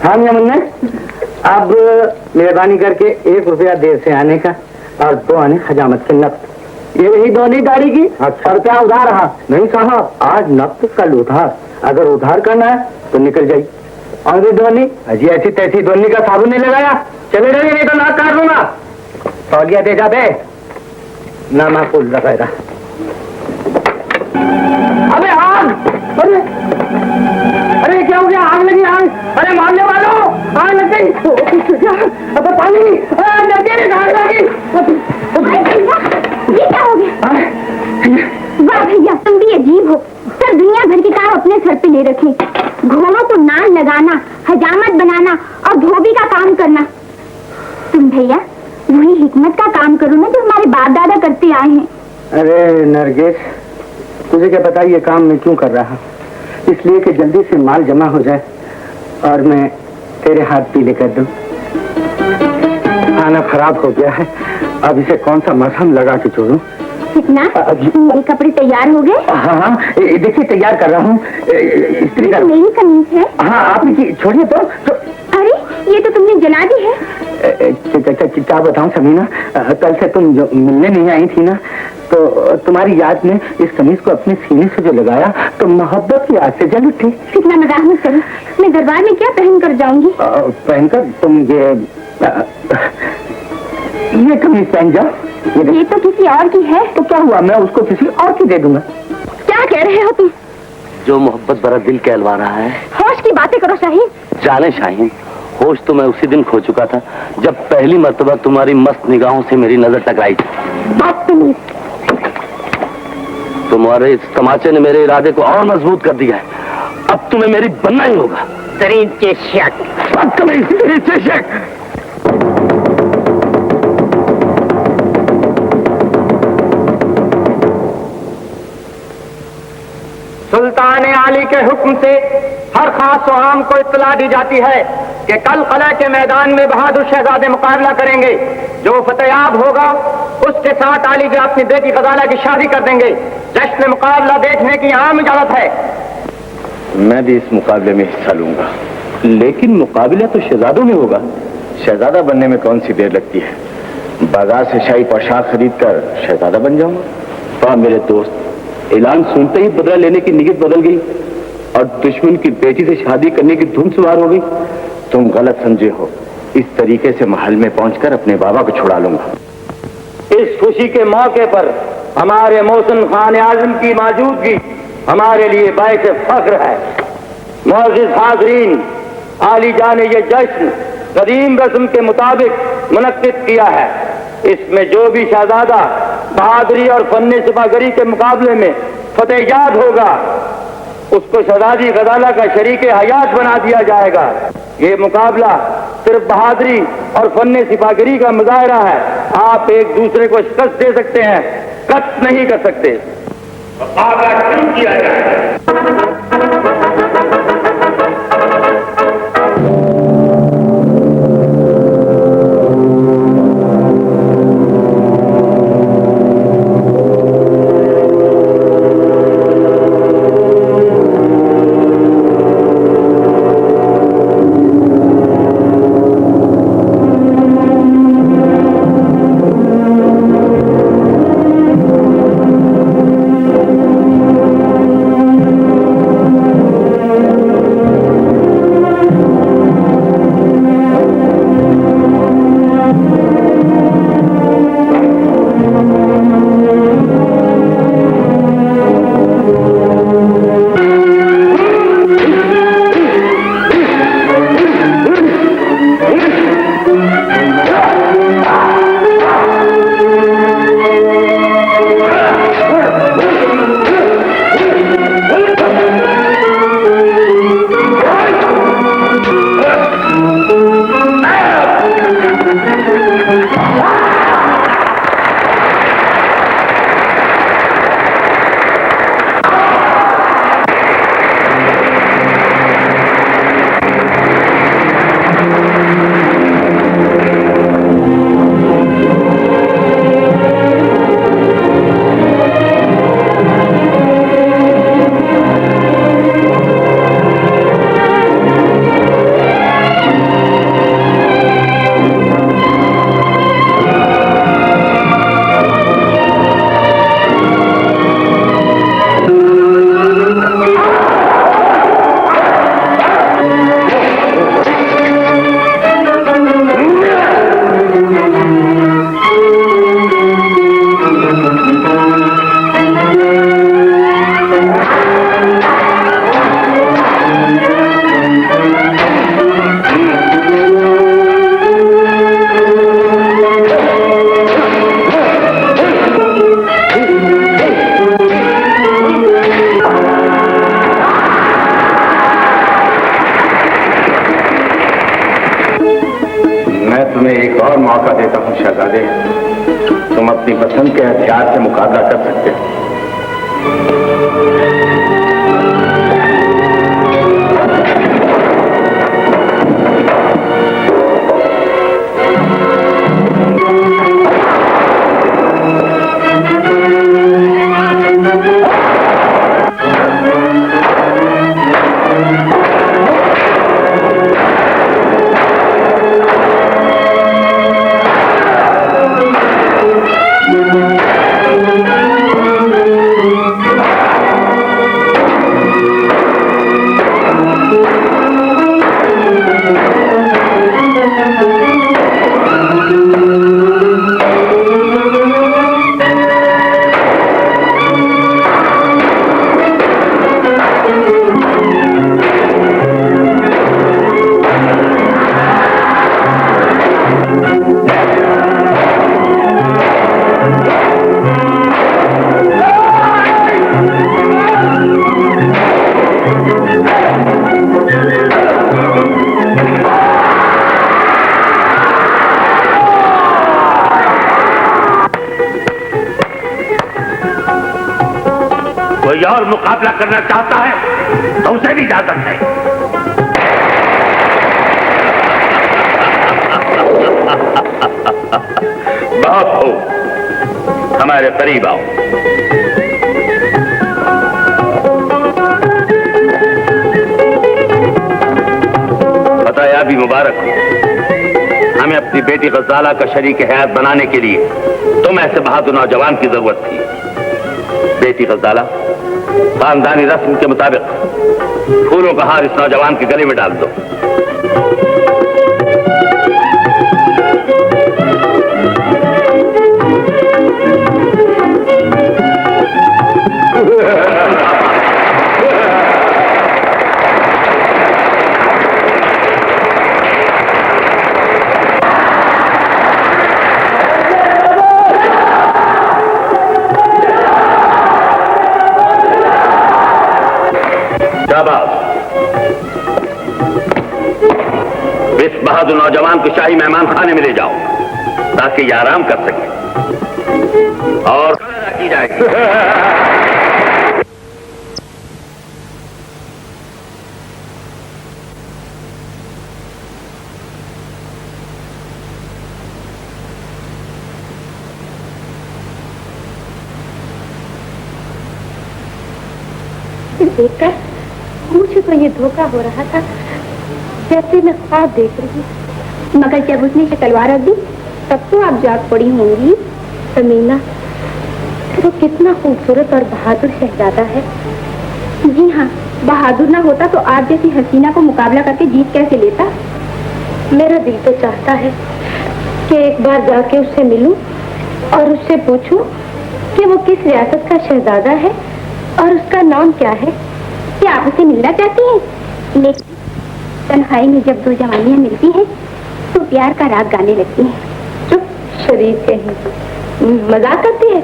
हाँ मियां मुन्ना, अब मेहरबानी करके 1 रुपया देर से आने का और 2 आने हजामत के नफ्त। ये रही दोनी गाड़ी की। अच्छा, रुपया उधार रहा? नहीं साहब, आज नफ्त कल उधार। अगर उधार करना है तो निकल जाइए। और ये दोनी अजी ऐसी तैसी दोनी का साबुन नहीं लगाया, चले जाइए नहीं तो नाक काट लूंगा। तौलिया दे जा बे, ना माकूल लगाएगा। अबे आग! अरे क्या हो गया? आग लगी, आग! अरे मारने वालों, आग लग गई! अबे पानी! आग लगी! सर पे ले रखे। घोड़ों को नाल लगाना, हजामत बनाना और धोबी का काम करना। तुम भैया वही हिकमत का काम करो ना जो हमारे बाप दादा करते आए हैं। अरे नरगिस, तुझे क्या पता ये काम मैं क्यों कर रहा? इसलिए कि जल्दी से माल जमा हो जाए और मैं तेरे हाथ पीले कर दूं। खाना खराब हो गया है, अब इसे कौन सा मरहम लगा के छोड़ूं? कितना मेरे कपड़े तैयार हो गए? हाँ हाँ, देखिए तैयार कर रहा हूँ। इस्त्री कर। मेरी कमीज है। हाँ आपकी छोड़िए तो। अरे ये तो तुमने जला दी है। क्या बताऊं समीना, कल से तुम जो मिलने नहीं आई थी ना, तो तुम्हारी याद में इस कमीज को अपने सीने से जो लगाया तो मोहब्बत की आग से जल उठी। कितना मजाक मत करो, मैं दरबार में क्या पहन कर जाऊंगी? पहनकर तुम ये कमीज पहन जाओ। ये तो किसी और की है। तो क्या हुआ, मैं उसको किसी और की दे दूंगा। क्या कह रहे हो तुम? जो मोहब्बत भरा दिल कहलवा रहा है। होश की बातें करो शाहीन। जाने शाहीन, होश तो मैं उसी दिन खो चुका था जब पहली मर्तबा तुम्हारी मस्त निगाहों से मेरी नजर टकराई थी। तुम्हारे इस तमाचे ने मेरे इरादे को और मजबूत कर दिया है। अब तुम्हें मेरी बनना ही होगा। तरीन के शक। सुल्तान आली के हुक्म से हर खास व आम को इत्तला दी जाती है कि कल कला के मैदान में बहादुर शहजादे मुकाबला करेंगे। जो फतेयाब होगा उसके साथ आली जो अपनी बेटी गजाला की शादी कर देंगे। जश्न मुकाबला देखने की आम इजाजत है। मैं भी इस मुकाबले में हिस्सा लूंगा, लेकिन मुकाबला तो शहजादों में होगा। शहजादा बनने में कौन सी देर लगती है? बाजार से शाही पोशाक खरीद कर शहजादा बन जाऊंगा। वाह मेरे दोस्त, ऐलान सुनते ही बदला लेने की नीयत बदल गई और दुश्मन की बेटी से शादी करने की धुन सवार हो गई। तुम गलत समझे हो। इस तरीके से महल में पहुंचकर अपने बाबा को छुड़ा लूंगा। इस खुशी के मौके पर हमारे मोहसिन खान आजम की मौजूदगी हमारे लिए बाइस फख्र है। मुअज़्ज़िज़ हाज़रीन, आली जान ने ये जश्न कदीम रस्म के मुताबिक मुनक्किद किया है। इसमें जो भी शहजादा बहादुरी और फन्ने सिपाहगरी के मुकाबले में फतेहयाब होगा उसको शहजादी गजाला का शरीक हयात बना दिया जाएगा। ये मुकाबला सिर्फ बहादुरी और फन्ने सिपाहगरी का मुजाहरा है। आप एक दूसरे को शिकस्त दे सकते हैं, कत्ल नहीं कर सकते। मुकाबला शुरू किया जाए। तुम्हें एक और मौका देता हूँ शहजादे। तुम अपनी पसंद के हथियार से मुकाबला कर सकते हो। कोई और मुकाबला करना चाहता है तो उसे भी इजाजत है। बहुत हो, हमारे करीब आओ। बताया भी मुबारक हो। हमें अपनी बेटी गजाला का शरीक हयात बनाने के लिए तुम ऐसे बहादुर नौजवान की जरूरत थी। बेटी गजाला, खानदानी रस्म के मुताबिक फूलों का हार इस नौजवान के गले में डाल दो। इस बहादुर नौजवान को शाही मेहमान खाने में ले जाओ ताकि ये आराम कर सके और की जाएगी। देखकर मुझे तो ये धोखा हो रहा था जैसे मैं ख्वाब देख रही, मगर जब उसने तलवार रख दी तब तो आप जाग पड़ी होंगी। समीना, वो कितना खूबसूरत और बहादुर शहजादा है। जी हाँ, बहादुर ना होता तो आप जैसी हसीना को मुकाबला करके जीत कैसे लेता। मेरा दिल तो चाहता है कि एक बार जाके उससे मिलूं और उससे पूछूं कि वो किस रियासत का शहजादा है और उसका नाम क्या है। क्या आप उसे मिलना चाहती हैं? लेकिन तन्हाई में जब दो जवानियां मिलती हैं तो प्यार का राग गाने लगती हैं। चुप शरीफ कहीं, मजाक करती है।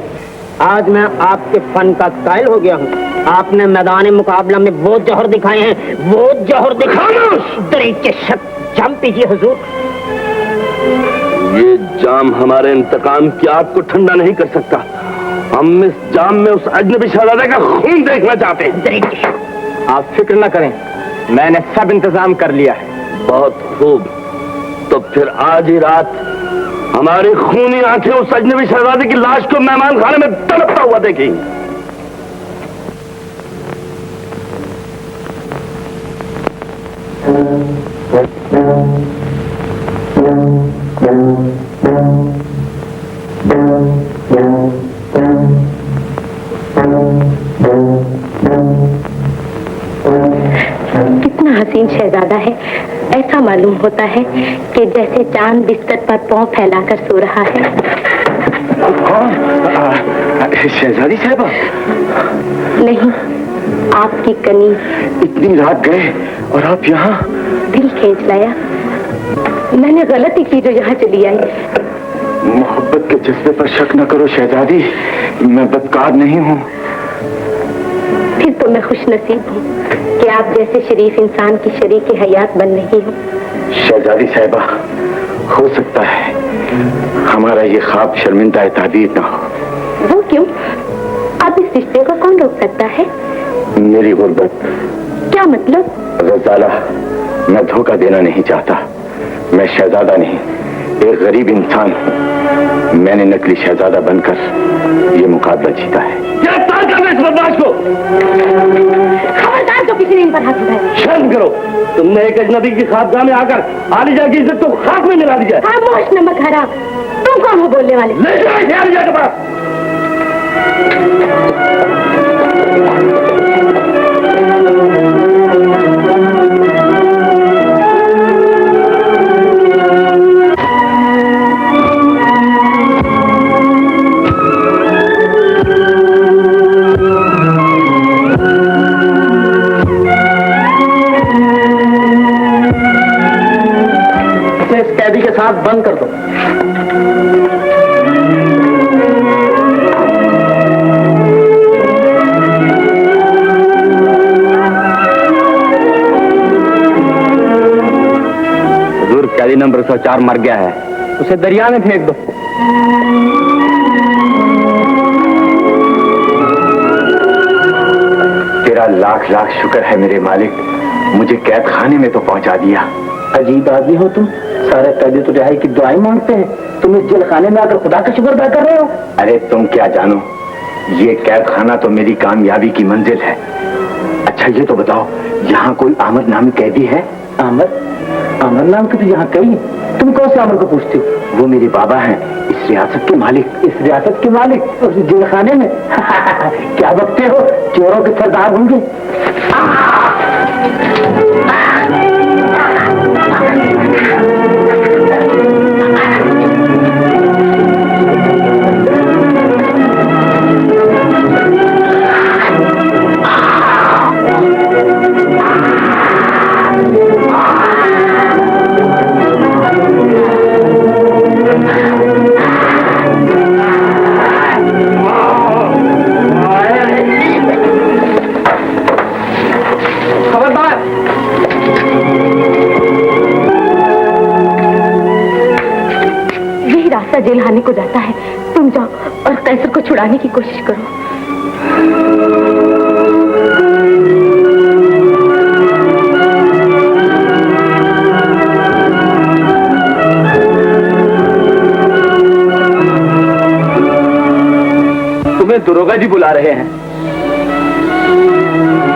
आज मैं आपके फन का कायल हो गया हूँ। आपने मैदान मुकाबला में वो जौहर दिखाए हैं, वो जौहर दिखाए के शक जाम पीजिए हुजूर। ये जाम हमारे इंतकाम की आग को ठंडा नहीं कर सकता। हम इस जाम में उस अजनबी शहजादे का खून देखना चाहते हैं। आप फिक्र न करें, मैंने सब इंतजाम कर लिया है। बहुत खूब, तो फिर आज ही रात हमारी खूनी आंखें उस अजनबी शहजादे की लाश को मेहमान खाने में तड़पता हुआ देखेंगी। कितना हसीन शहजादा है। ऐसा मालूम होता है कि जैसे चांद बिस्तर पर पांव फैलाकर सो रहा है। कौन? शहजादी साहिबा? नहीं, आपकी कनी। इतनी रात गए और आप यहाँ? दिल खींच लाया। मैंने गलती की जो यहाँ चली आई। मोहब्बत के जज्बे पर शक न करो शहजादी, मैं बदकार नहीं हूँ। फिर तो मैं खुश नसीब हूँ कि आप जैसे शरीफ इंसान की शरीक हयात बन रही हूँ। शहजादी साहिबा, हो सकता है हमारा ये ख्वाब शर्मिंदा ताबीर ना हो। वो क्यों? अब इस रिश्ते को कौन रोक सकता है? मेरी गुर्बत। क्या मतलब? गजाला, मैं धोखा देना नहीं चाहता। मैं शहजादा नहीं, एक गरीब इंसान हूं। मैंने नकली शहजादा बनकर ये मुकाबला जीता है। गिरफ्तार करना इस बदमाश को। खबरदार, जो किसी ने इन पर हाथ उठाया। शर्म करो, तुमने एक अजनबी की खाबगाह में आकर आलिजा की इज्जत तो खाक में मिला दिया। खामोश नमक हराम, तुम कौन हो बोलने वाले? ले जाओ इसे आलिजा के पास। कैदी के साथ बंद कर दो। हुजूर, कैदी नंबर 104 मर गया है, उसे दरिया में फेंक दो। तेरा लाख लाख शुक्र है मेरे मालिक, मुझे कैद खाने में तो पहुंचा दिया। अजीब आदमी हो तुम, सारे कैदी तो रिहाई की दुआएं मांगते हैं, तुम इस जेल खाने में आकर खुदा का शुक्र अदा कर रहे हो। अरे तुम क्या जानो, ये कैद खाना तो मेरी कामयाबी की मंजिल है। अच्छा ये तो बताओ, यहाँ कोई आमद नामी कैदी है? आमद? आमद नाम के तो यहाँ कई। तुम कौन से आमद को पूछते हो? वो मेरे बाबा हैं, इस रियासत के मालिक। इस रियासत के मालिक उस जेल खाने में? क्या बकते हो, चोरों के सरदार होंगे। जेल खाने को जाता है, तुम जाओ और कैसर को छुड़ाने की कोशिश करो। तुम्हें दरोगा जी बुला रहे हैं।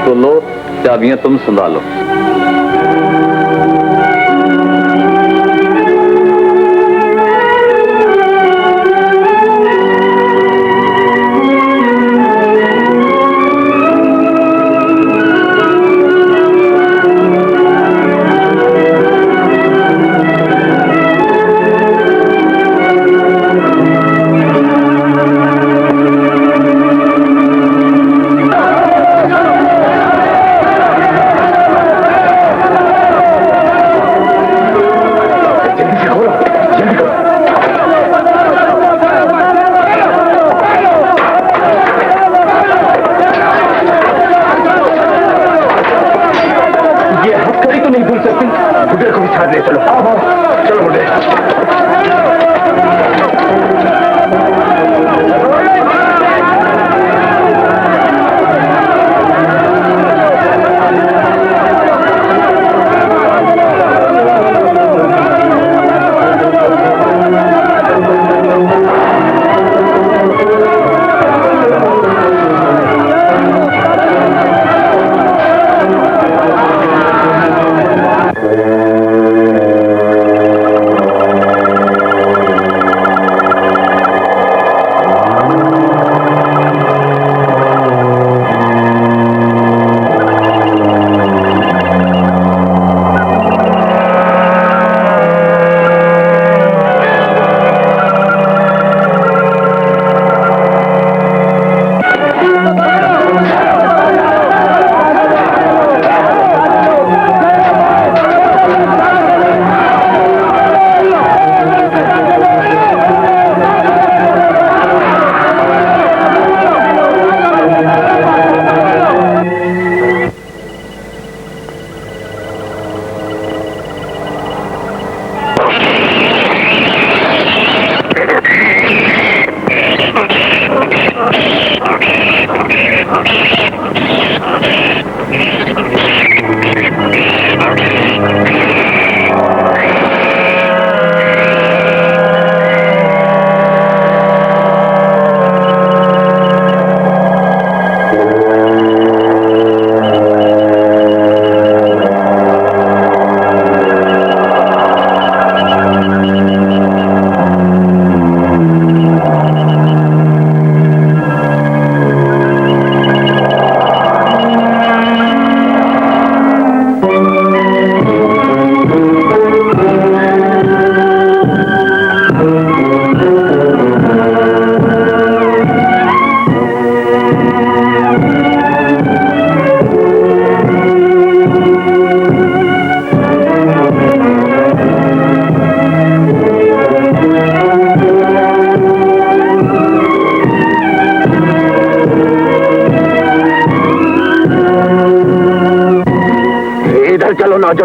तो लो चाबियां, तुम संभालो।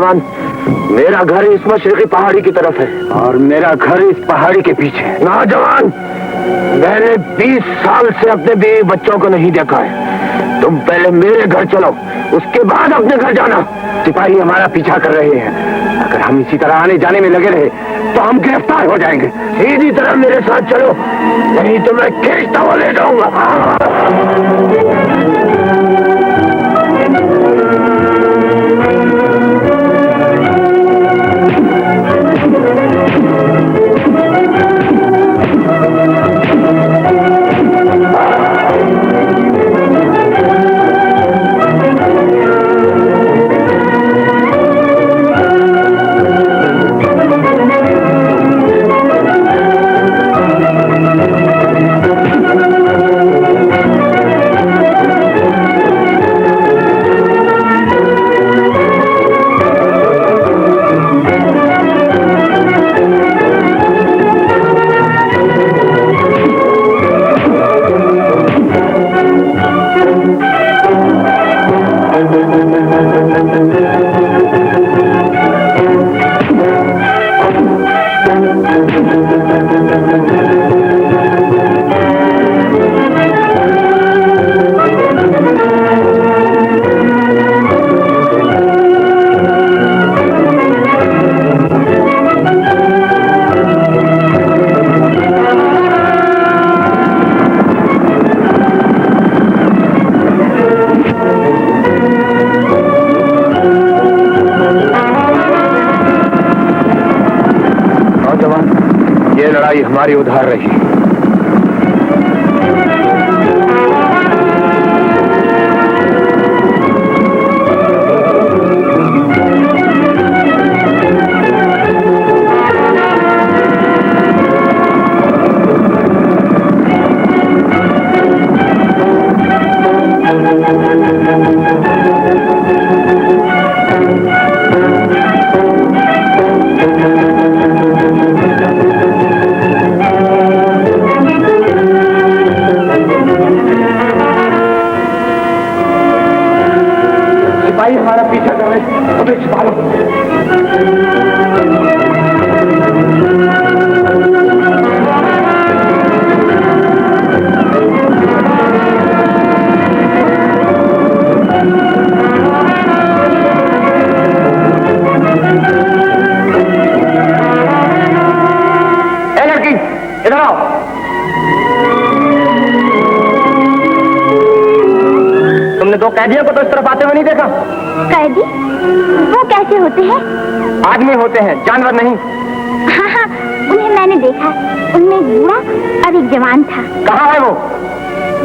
नौजवान, मेरा घर इस मशरकी पहाड़ी की तरफ है और मेरा घर इस पहाड़ी के पीछे। नौजवान, मैंने 20 साल से अपने बीवी बच्चों को नहीं देखा है। तुम पहले मेरे घर चलो, उसके बाद अपने घर जाना। सिपाही हमारा पीछा कर रहे हैं। अगर हम इसी तरह आने जाने में लगे रहे तो हम गिरफ्तार हो जाएंगे। सीधी तरह मेरे साथ चलो, नहीं तो मैं खींचता हुआ ले जाऊंगा। हमारी उधार रही। हमारा पीछा कर रहे, हमें छिपा लो। ए लड़की, इधर आओ। तुमने दो कैदियों को तो इस तरफ आते हुए नहीं देखा? कैदी? वो कैसे होते हैं? आदमी होते हैं, जानवर नहीं। हाँ हाँ, उन्हें मैंने देखा। उनमें एक बूढ़ा और एक जवान था। कहाँ है वो?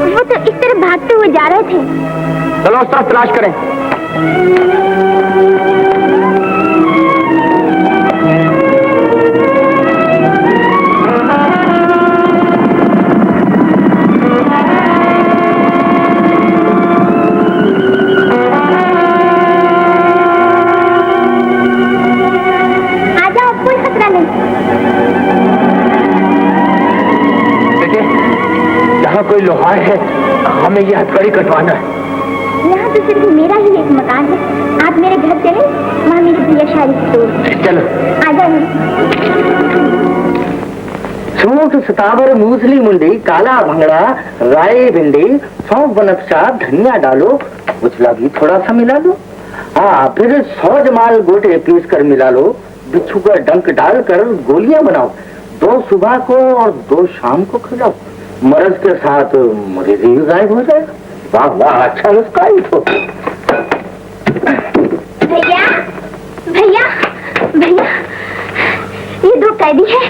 वो तो इस तरफ भागते हुए जा रहे थे। चलो उस तरफ तलाश करें। कोई लोहार है, हमें यह हथकड़ी कटवाना है। यहाँ तो सिर्फ मेरा ही एक मकान है। आप मेरे घर चले, वहाँ मेरी प्रियशाली स्टोर। चलो आ जाओ। सूट सतावर मूसली मुंडी काला भंगड़ा राई भिंडी सौंफ बनकशा धनिया डालो, उछला भी थोड़ा सा मिला लो। हाँ, फिर 100 जमाल गोटे पीस कर मिला लो। बिच्छू का डंक डालकर गोलियां बनाओ। 2 सुबह को और 2 शाम को खिलाओ। मर्ज के साथ मरीज भी गायब हो जाएगा। वाह वाह, अच्छा नुस्खा ही तो। भैया भैया भैया, ये 2 कैदी है,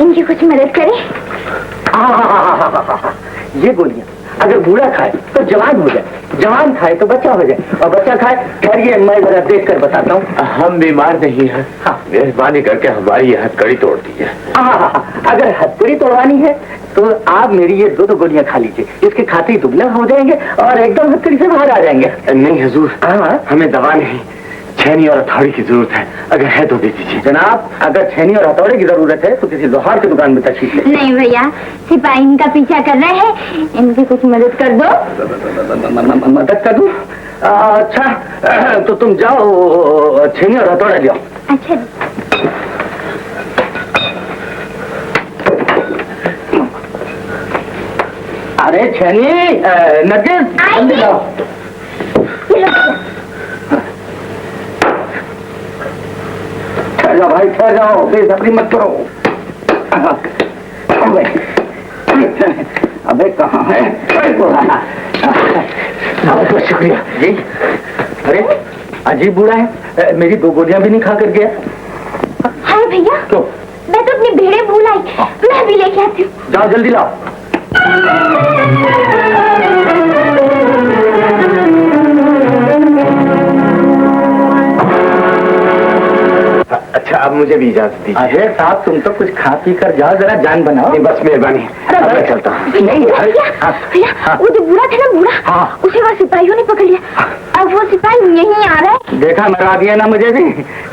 इनकी कुछ मदद करें। ये गोलियां अगर बूढ़ा खाए तो जवान हो जाए, जवान खाए तो बच्चा हो जाए, और बच्चा खाए। ठहरिए, मैं जरा देख कर बताता हूँ। हम बीमार नहीं हैं। हाँ, मेहरबानी करके हमारी यह हथकड़ी तोड़ दीजिए। अगर हथकड़ी तोड़वानी है तो आप मेरी ये 2 गोलियां खा लीजिए। इसके खाते ही दुबला हो जाएंगे और एकदम हथकड़ी से बाहर आ जाएंगे। नहीं हुजूर, हमें दवा नहीं, छेनी और हथौड़ी की जरूरत है। अगर है तो दे दीजिए। जनाब, अगर छेनी और हथौड़ी की जरूरत है तो किसी लोहार की दुकान में तशरीफ ले। नहीं भैया, सिपाही इनका पीछा कर रहे हैं, इनकी कुछ मदद कर दो। मदद कर दूं? अच्छा तो तुम जाओ छेनी और हथौड़ा ले आओ। अच्छा अरे छेनी नरगिस जल्दी लाओ। ठहर जाओ भाई, ठहर जाओ, बेसब्री मत करो। अबे कहाँ है? बहुत शुक्रिया जी। अरे अजीब बूढ़ा है, मेरी 2 गोलियां भी नहीं खा कर गया। हाय भैया, तो मैं तो अपनी भेड़े भूल आई, मैं भी लेके आती हूँ। जाओ जल्दी लाओ। अच्छा अब मुझे भी इजाजत दीजिए। अरे साहब तुम तो कुछ खा पी कर जाओ, जरा जान बनाओ। बस मेहरबानी, अब मैं चलता हूँ। नहीं भैया वो जो बूढ़ा था ना, बूढ़ा, हाँ। उसे वहाँ सिपाहियों ने पकड़ लिया। अब वो सिपाही यहीं आ रहा है। देखा मरा दिया ना मुझे भी।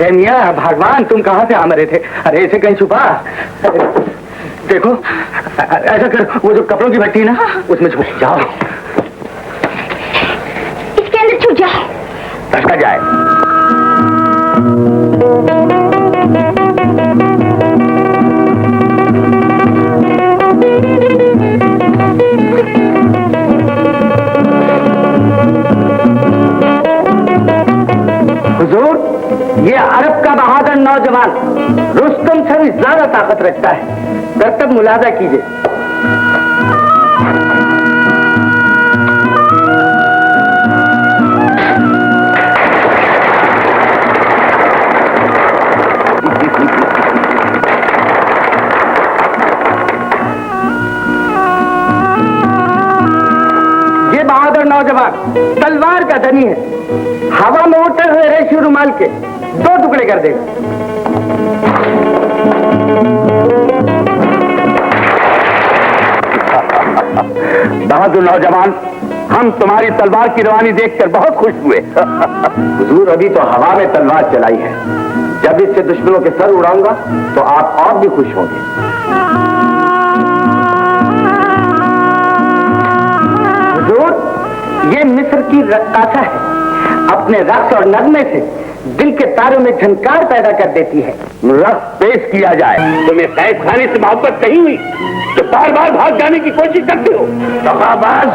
ए मियां भगवान, तुम कहाँ से आ मरे थे? अरे इसे कहीं छुपा। देखो ऐसा कर, वो जो कपड़ों की भट्टी है ना, उसमें छुप जाओ। इसके अंदर छुप जाए। धसका जाए। हुजूर, ये अरब का बहादुर नौजवान रुस्तम से भी ज्यादा ताकत रखता है। करतब मुलाजा कीजिए। ये बहादुर नौजवान तलवार का धनी है। हवा में उड़ते हुए रेशमी रुमाल के 2 टुकड़े कर देगा। बहादुर नौजवान, हम तुम्हारी तलवार की रवानी देखकर बहुत खुश हुए। हुजूर अभी तो हवा में तलवार चलाई है, जब इससे दुश्मनों के सर उड़ाऊंगा तो आप और भी खुश होंगे। हुजूर, ये मिस्र की रक्कासा है। अपने रक्स और नगमे से दिल के तारों में झनकार पैदा कर देती है। रक्स पेश किया जाए। तुम्हें सैफ खाने से मोहब्बत नहीं हुई तो बार बार भाग जाने की कोशिश करते हो। दगाबाज,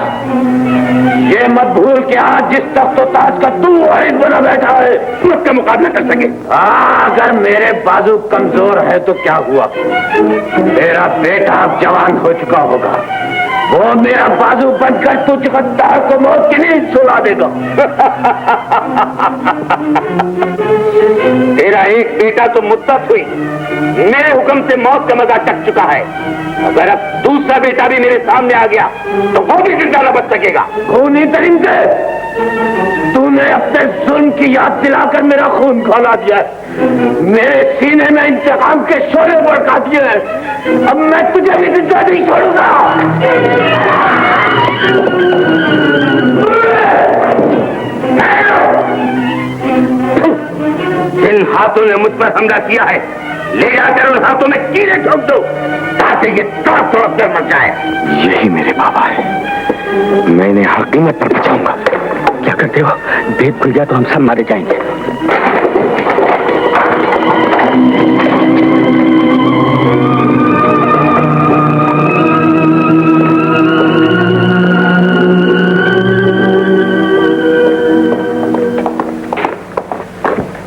ये मत भूल कि आज जिस तख्त ताज का तू वारिस बना बैठा है, उसका मुकाबला कर सके। अगर मेरे बाजू कमजोर है तो क्या हुआ, मेरा बेटा अब जवान हो चुका होगा। वो मेरा बाजू बनकर तुझ गद्दार को मौत की नींद सुला देगा। तेरा एक बेटा तो मुद्दत हुई, मेरे हुक्म से मौत का मजा चख चुका है। अगर अब दूसरा बेटा भी मेरे सामने आ गया तो वो भी जिंदा न बच सकेगा। खूनी तरीके, तूने अपने जुल्म की याद दिलाकर मेरा खून खौला दिया है। मेरे सीने में इंतकाम के शोले भड़का दिए हैं। अब मैं तुझे भी जिंदा नहीं छोड़ूंगा। जिन हाथों ने मुझ पर हमला किया है, ले जाकर उन हाथों में कीड़े ठोक दो ताकि ये तड़प तड़प कर मर जाए। यही मेरे बाबा है, मैं इन्हें हर कीमत पर बचाऊंगा। क्या करते हो? भेद खुल जाए तो हम सब मारे जाएंगे।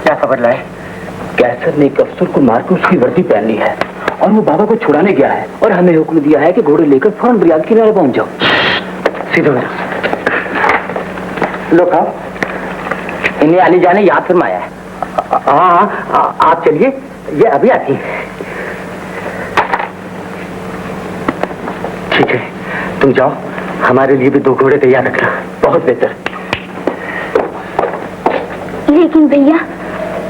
क्या खबर लाए? कैसर ने एक अफसर को मार के उसकी वर्दी पहन ली है और वो बाबा को छुड़ाने गया है और हमें हुक्म दिया है कि घोड़े लेकर फौरन रियाद किनारे पहुंच जाओ। सीधे मेरा लो खाओ। इन्हें अली जाने याद फरमाया है। हाँ, आप चलिए, ये अभी आती है। ठीक है, तुम जाओ, हमारे लिए भी 2 घोड़े तैयार रखना। बहुत बेहतर। लेकिन भैया,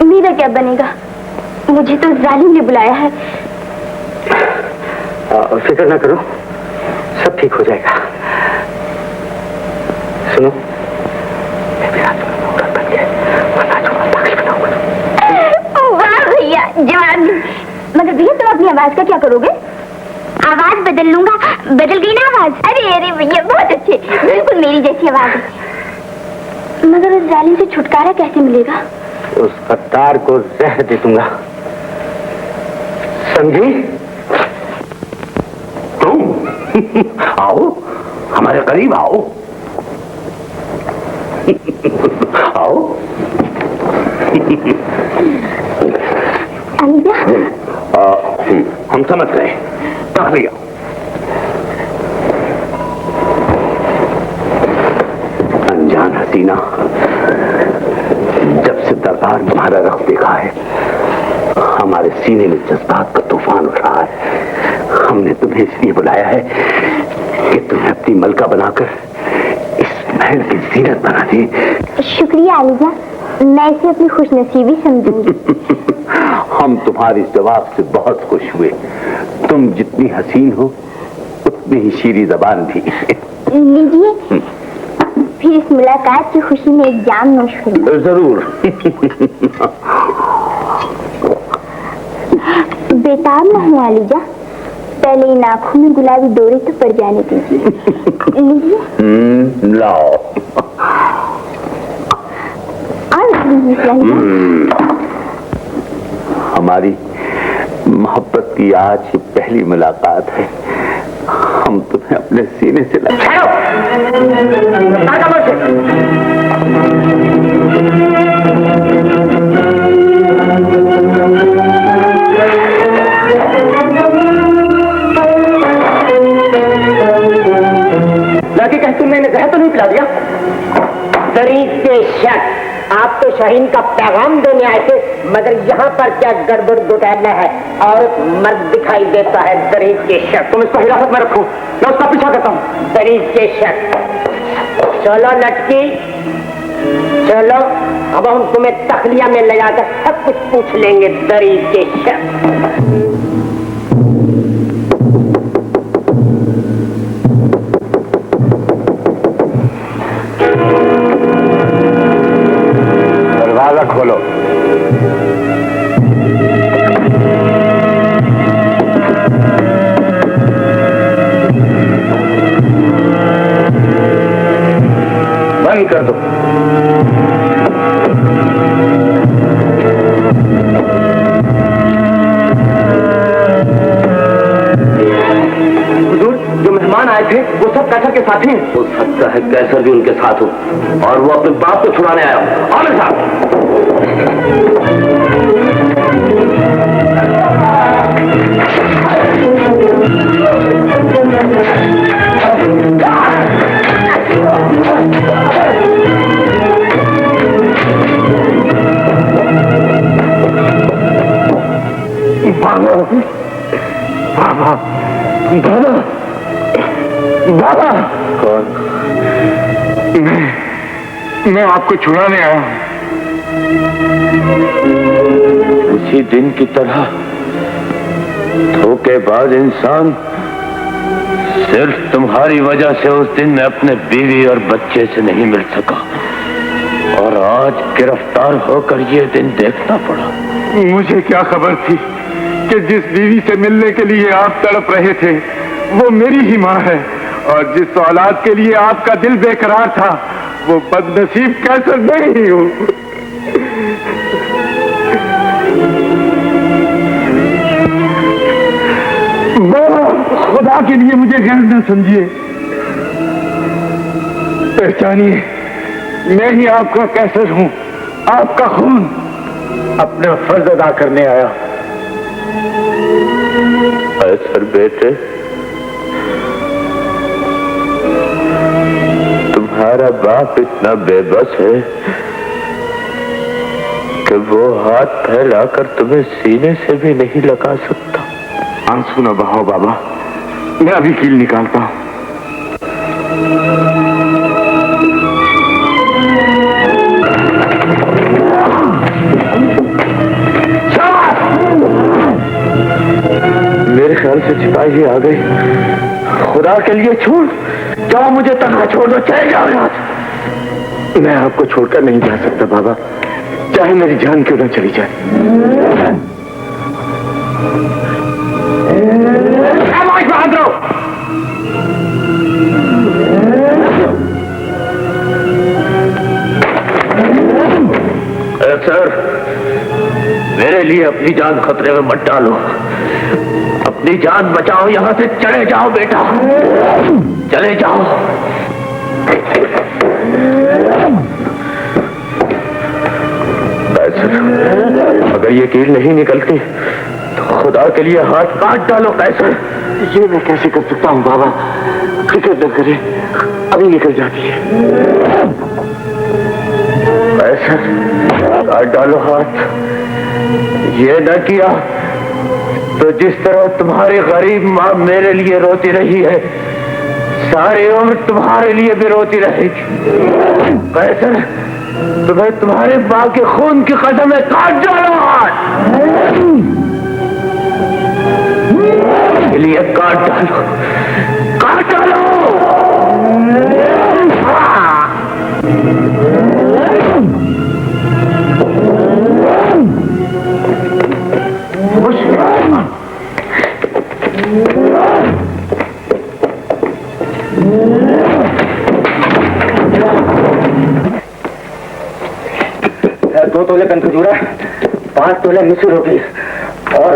मेरा क्या बनेगा? मुझे तो जालिम ने बुलाया है। फिक्र ना करो, सब ठीक हो जाएगा। सुनो, मैं भी रात में औरत बन गया, वाह भैया, जवाब। मगर भैया तुम अपनी आवाज का क्या करोगे? आवाज बदल लूंगा। बदल गई ना आवाज? अरे अरे भैया बहुत अच्छे, बिल्कुल मेरी जैसी आवाज है। मगर उस जालिम से छुटकारा कैसे मिलेगा? उस गद्दार को जहर दे दूंगा, समझी? तुम आओ, हमारे करीब आओ। आओ। अलीजा, हम समझ गए, रख लिया। अनजान हसीना, जब से दरबार में हमारा रख देखा है, हमारे सीने में जज्बात का तूफान उठ रहा है। हमने तुम्हें इसलिए बुलाया है कि तुम्हें अपनी मलका बनाकर इस महल की जीनत बना दे। शुक्रिया अलीजा, मैं इसे अपनी खुशनसीबी समझूंगी। हम तुम्हारे जवाब से बहुत खुश हुए। तुम जितनी हसीन हो उतनी ही शीरी जबान भी। लीजिए, फिर इस मुलाकात की खुशी में एक जाम नोश करूं। जरूर। बेताब न हो अलीजा, पहले इन आंखों में गुलाबी डोरे तो पड़ जाने दीजिए। लीजिए। लाओ। हमारी मोहब्बत की आज पहली मुलाकात है। हम तुम्हें अपने सीने से लगे कहीं तुमने इन्हें जहर तो नहीं पिला दिया? शरीफ के शक, आप तो शाहीन का पैगाम देने आए थे, मगर यहाँ पर क्या गड़बड़ घोटाला है? औरत मर्द दिखाई देता है। शरीफ के शक, तुम इसको हिरासत में रखो, मैं उसका पीछा करता हूँ। शरीफ के शक, चलो लटकी, चलो, अब हम तुम्हें तखलिया में ले जाकर सब कुछ पूछ लेंगे। शरीफ के शक। दरवाजा खोलो। बंद कर दो। हुजूर, जो मेहमान आए थे वो सब कैसर के साथी हैं। हो सकता है कैसर भी उनके साथ हो और वो अपने बाप को छुड़ाने आया। आमिर साहब, बाबा, बाबा, बाबा। कौन? मैं आपको छुड़ाने आया हूं। उसी दिन की तरह धोखेबाज इंसान, सिर्फ तुम्हारी वजह से उस दिन मैं अपने बीवी और बच्चे से नहीं मिल सका और आज गिरफ्तार होकर ये दिन देखना पड़ा। मुझे क्या खबर थी कि जिस बीवी से मिलने के लिए आप तड़प रहे थे वो मेरी ही माँ है, और जिस औलाद के लिए आपका दिल बेकरार था वो बदनसीब कैसर नहीं हूँ। बाबा, खुदा के लिए मुझे गैर न समझिए, पहचानिए, मैं ही आपका कैसर हूँ, आपका खून अपना फर्ज अदा करने आया। कैसर बेटे, तुम्हारा बाप इतना बेबस है कि वो हाथ फैलाकर तुम्हें सीने से भी नहीं लगा सकता। आंसू न बहाओ बाबा, मैं अभी कील निकालता हूं। मेरे ख्याल से सिपाही आ गए। खुदा के लिए छोड़ जाओ, मुझे तनहा छोड़ दो, चले जाओ यहाँ से। मैं आपको छोड़कर नहीं जा सकता बाबा, चाहे मेरी जान क्यों न चली जाए। जान खतरे में मत डालो, अपनी जान बचाओ, यहां से चले जाओ बेटा, चले जाओ। अगर ये कील नहीं निकलती तो खुदा के लिए हाथ काट डालो कैसर। ये मैं कैसे कर सकता हूँ बाबा, फिक्र न करे, अभी निकल जाती है। कैसर काट डालो हाथ। ये न किया तो जिस तरह तुम्हारी गरीब माँ मेरे लिए रोती रही है, सारी उम्र तुम्हारे लिए भी रोती रहेगी। कैसर तुम्हें तुम्हारे माँ के खून की कसम है, काट डालो हाथ, लिए काट डालो, काट डालो। दो तोले कंखजूरा, 5 तोले मिस्र रोटी और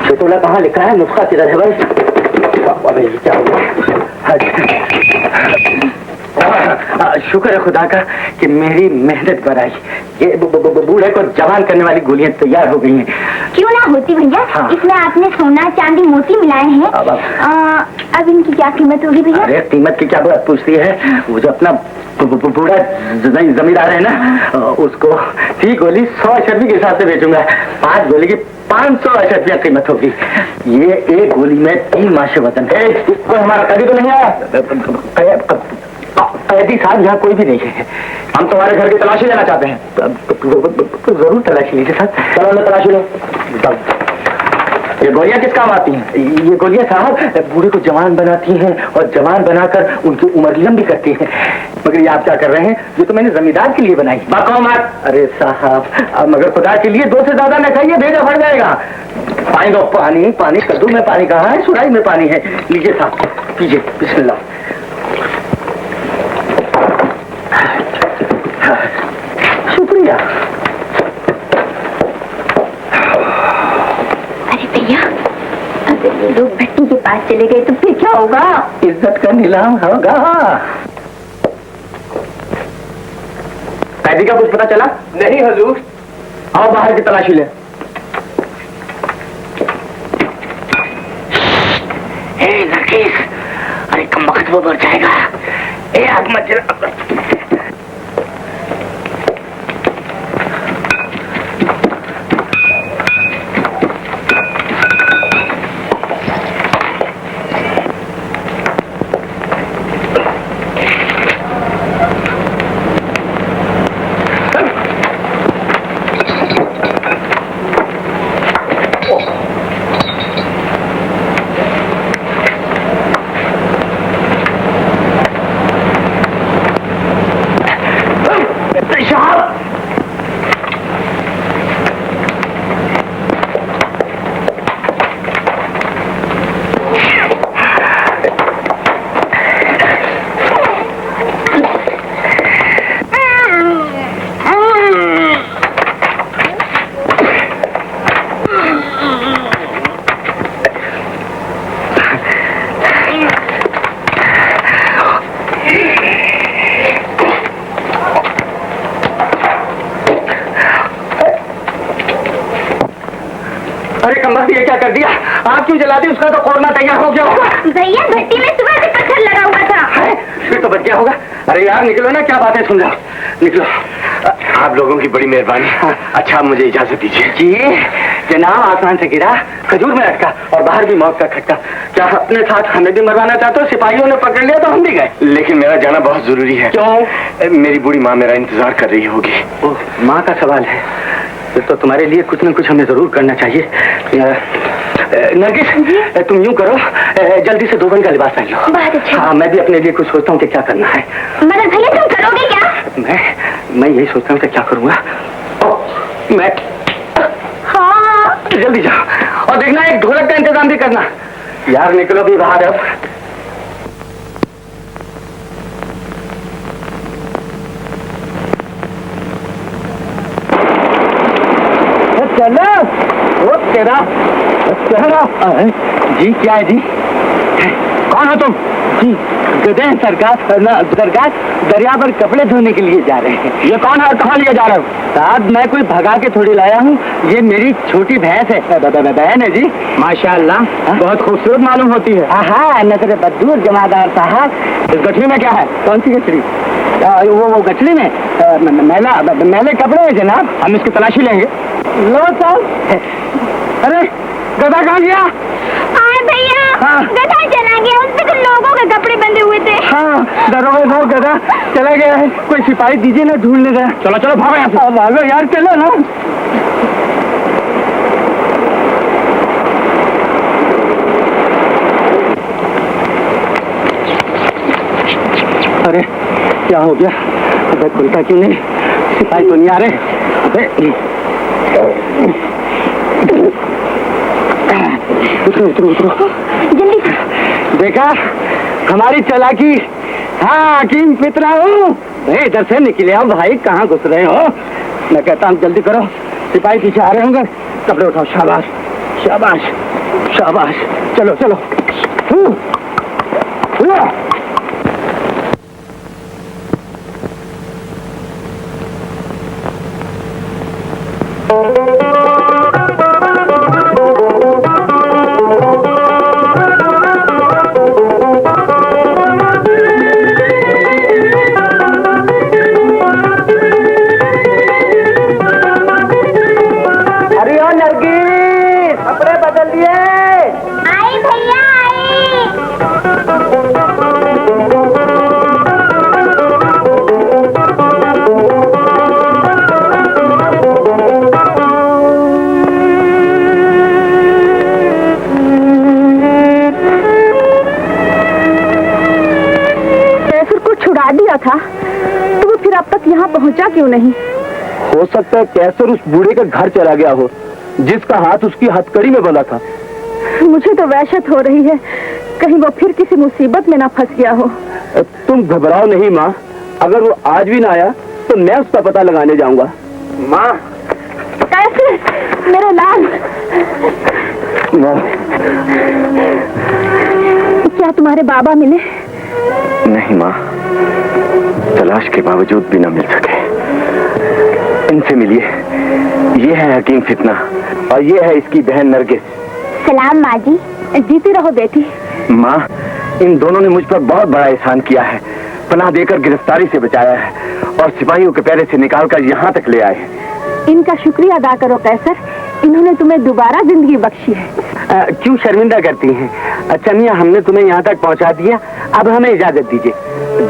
6 तोला कहाँ लिखा है? नुस्खा किधर है भाई? अबे क्या हुआ? शुक्र है खुदा का कि मेरी मेहनत बढ़ाई, ये बूढ़े को जवान करने वाली गोलियां तैयार हो गई हैं। क्यों ना होती भैया? हाँ। इसमें आपने सोना चांदी मोती मिलाए हैं। अब इनकी क्या कीमत होगी भैया? अरे कीमत की क्या बात पूछती है, वो जो अपना बूढ़ा जमींदार है ना, उसको 30 गोली 100 अशर्फी के हिसाब से बेचूंगा। 5 गोली की 500 अशर्फिया कीमत होगी। ये एक गोली में 3 माशे वतन है। कोई हमारा कैदी तो नहीं आया? कैदी साहब यहाँ कोई भी नहीं है। हम तुम्हारे घर की तलाशी लेना चाहते हैं। जरूर तलाशी लीजिए साहब। चलो ना तलाशी लो। ये गोलियां किस काम आती हैं? ये गोलियां साहब बूढ़े को जवान बनाती हैं और जवान बनाकर उनकी उम्र लंबी करती हैं। मगर ये आप क्या कर रहे हैं? ये तो मैंने जमींदार के लिए बनाई। बाको मत। अरे साहब मगर खुदा के लिए 2 से ज्यादा न खाइए, भेजा भर जाएगा। पानी दो, पानी पानी कद्दू में पानी कहाँ है? सुराई में पानी है। लीजिए साहब, पीजिए। बिस्मिल्लाह। शुक्रिया। अरे भैया, अगर लोग भट्टी के पास चले गए तो फिर क्या होगा? इज्जत का नीलाम होगा। कैदी का कुछ पता चला? नहीं हुजूर। आओ बाहर की तलाशी ले। नरगिस, अरे कम वक्त वो मर जाएगा। आग मत जला। क्या कर दिया? आग क्यों जला दी? उसका तो खोलना तैयार हो गया होगा। भैया भट्टी में सुबह से पत्थर लगा हुआ था। है? फिर तो बच गया होगा। अरे यार निकलो ना, क्या बातें सुन रहा हूँ। निकलो। आप लोगों की बड़ी मेहरबानी। अच्छा मुझे इजाजत दीजिए। जी जनाब, आसमान से गिरा, खजूर में अटका और बाहर भी मौत का खटका। क्या अपने साथ हमें भी मरवाना चाहते हो? सिपाहियों ने पकड़ लिया तो हम भी गए। लेकिन मेरा जाना बहुत जरूरी है। क्यों? मेरी बूढ़ी माँ मेरा इंतजार कर रही होगी। माँ का सवाल है तो तुम्हारे लिए कुछ न कुछ हमें जरूर करना चाहिए। नरगिस, तुम यूं करो, जल्दी से 2 बन का लिबास पहन लो। बहुत अच्छा। हाँ, मैं भी अपने लिए कुछ सोचता हूँ कि क्या करना है। मगर भैया तुम करोगे क्या? मैं यही सोचता हूँ कि क्या करूँगा। मैं हाँ जल्दी जाओ और देखना एक ढोलक का इंतजाम भी करना। यार निकलो भी बाहर अब। चेहरा जी, क्या है जी? कौन हो तुम? जी गधे हैं सरकार। सरकार दरिया पर कपड़े धोने के लिए जा रहे हैं। ये कौन है और कहाँ लिए जा रहे हो? साहब मैं कोई भगा के थोड़ी लाया हूँ, ये मेरी छोटी भैंस है। बहन है जी। माशाल्लाह बहुत खूबसूरत मालूम होती है। हाँ नजर बदूर जमादार साहब। इस गठरी में क्या है? कौन सी गठरी? वो गठरी में मैले कपड़े हैं जनाब, हम इसकी तलाशी लेंगे। लो साहब। अरे गधा कहाँ गया? भैया हाँ। गधा चला गया, उस पे तो लोगों के कपड़े बंधे हुए थे। हाँ दरोगा साहब गधा चला गया है, कोई सिपाही दीजिए ना ढूंढने गया। चलो चलो भागो यहाँ से। भागो यार चलो ना। अरे क्या हो गया? अबे खुलता क्यों नहीं? सिपाही तो नहीं आ रहे। अबे उतरो जल्दी। देखा हमारी चालाकी। हाँ किंग फितरा हूँ। इधर से निकले आओ भाई, कहाँ घुस रहे हो? मैं कहता हूँ जल्दी करो, सिपाही पीछे आ रहे होंगे। कपड़े उठाओ। शाबाश शाबाश शाबाश। चलो चलो। था तो वो फिर अब तक यहाँ पहुँचा क्यों नहीं? हो सकता है कैसर उस बूढ़े के घर चला गया हो जिसका हाथ उसकी हथकड़ी में बंधा था। मुझे तो वहशत हो रही है, कहीं वो फिर किसी मुसीबत में ना फंस गया हो। तुम घबराओ नहीं माँ, अगर वो आज भी ना आया तो मैं उसका पता लगाने जाऊंगा। माँ कैसे मेरे लाल? क्या तुम्हारे बाबा मिले? नहीं माँ, तलाश के बावजूद भी न मिल सके। इनसे मिलिए, ये है हकीम फितना और ये है इसकी बहन नरगिस। सलाम माँ जी। जीती रहो बेटी। माँ इन दोनों ने मुझ पर बहुत बड़ा एहसान किया है, पनाह देकर गिरफ्तारी से बचाया है और सिपाहियों के पैरे से निकालकर यहाँ तक ले आए। इनका शुक्रिया अदा करो कैसर, इन्होंने तुम्हें दोबारा जिंदगी बख्शी है। क्यों शर्मिंदा करती हैं? अच्छा मियाँ हमने तुम्हें यहाँ तक पहुँचा दिया, अब हमें इजाजत दीजिए।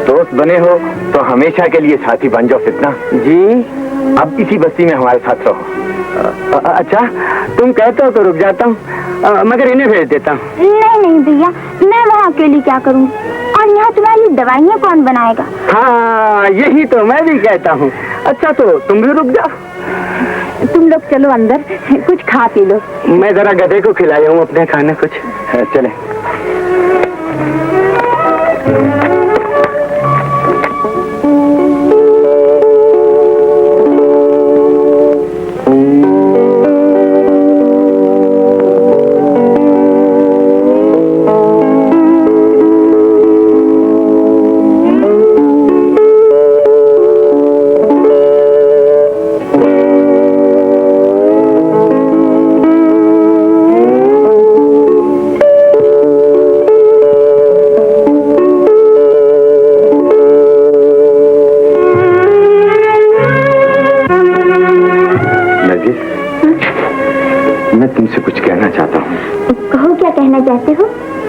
दोस्त बने हो तो हमेशा के लिए साथी बन जाओ फितना जी। अब इसी बस्ती में हमारे साथ रहो। अच्छा तुम कहते हो तो रुक जाता हूँ, मगर इन्हें भेज देता हूँ। नहीं नहीं भैया, मैं वहाँ अकेली क्या करूँ, और यहाँ तुम्हारी दवाइयाँ कौन बनाएगा? हाँ यही तो मैं भी कहता हूँ। अच्छा तो तुम भी रुक जाओ। तुम लोग चलो अंदर, कुछ खा पी लो। मैं जरा गधे को खिलाया हूँ अपने खाने कुछ। चले।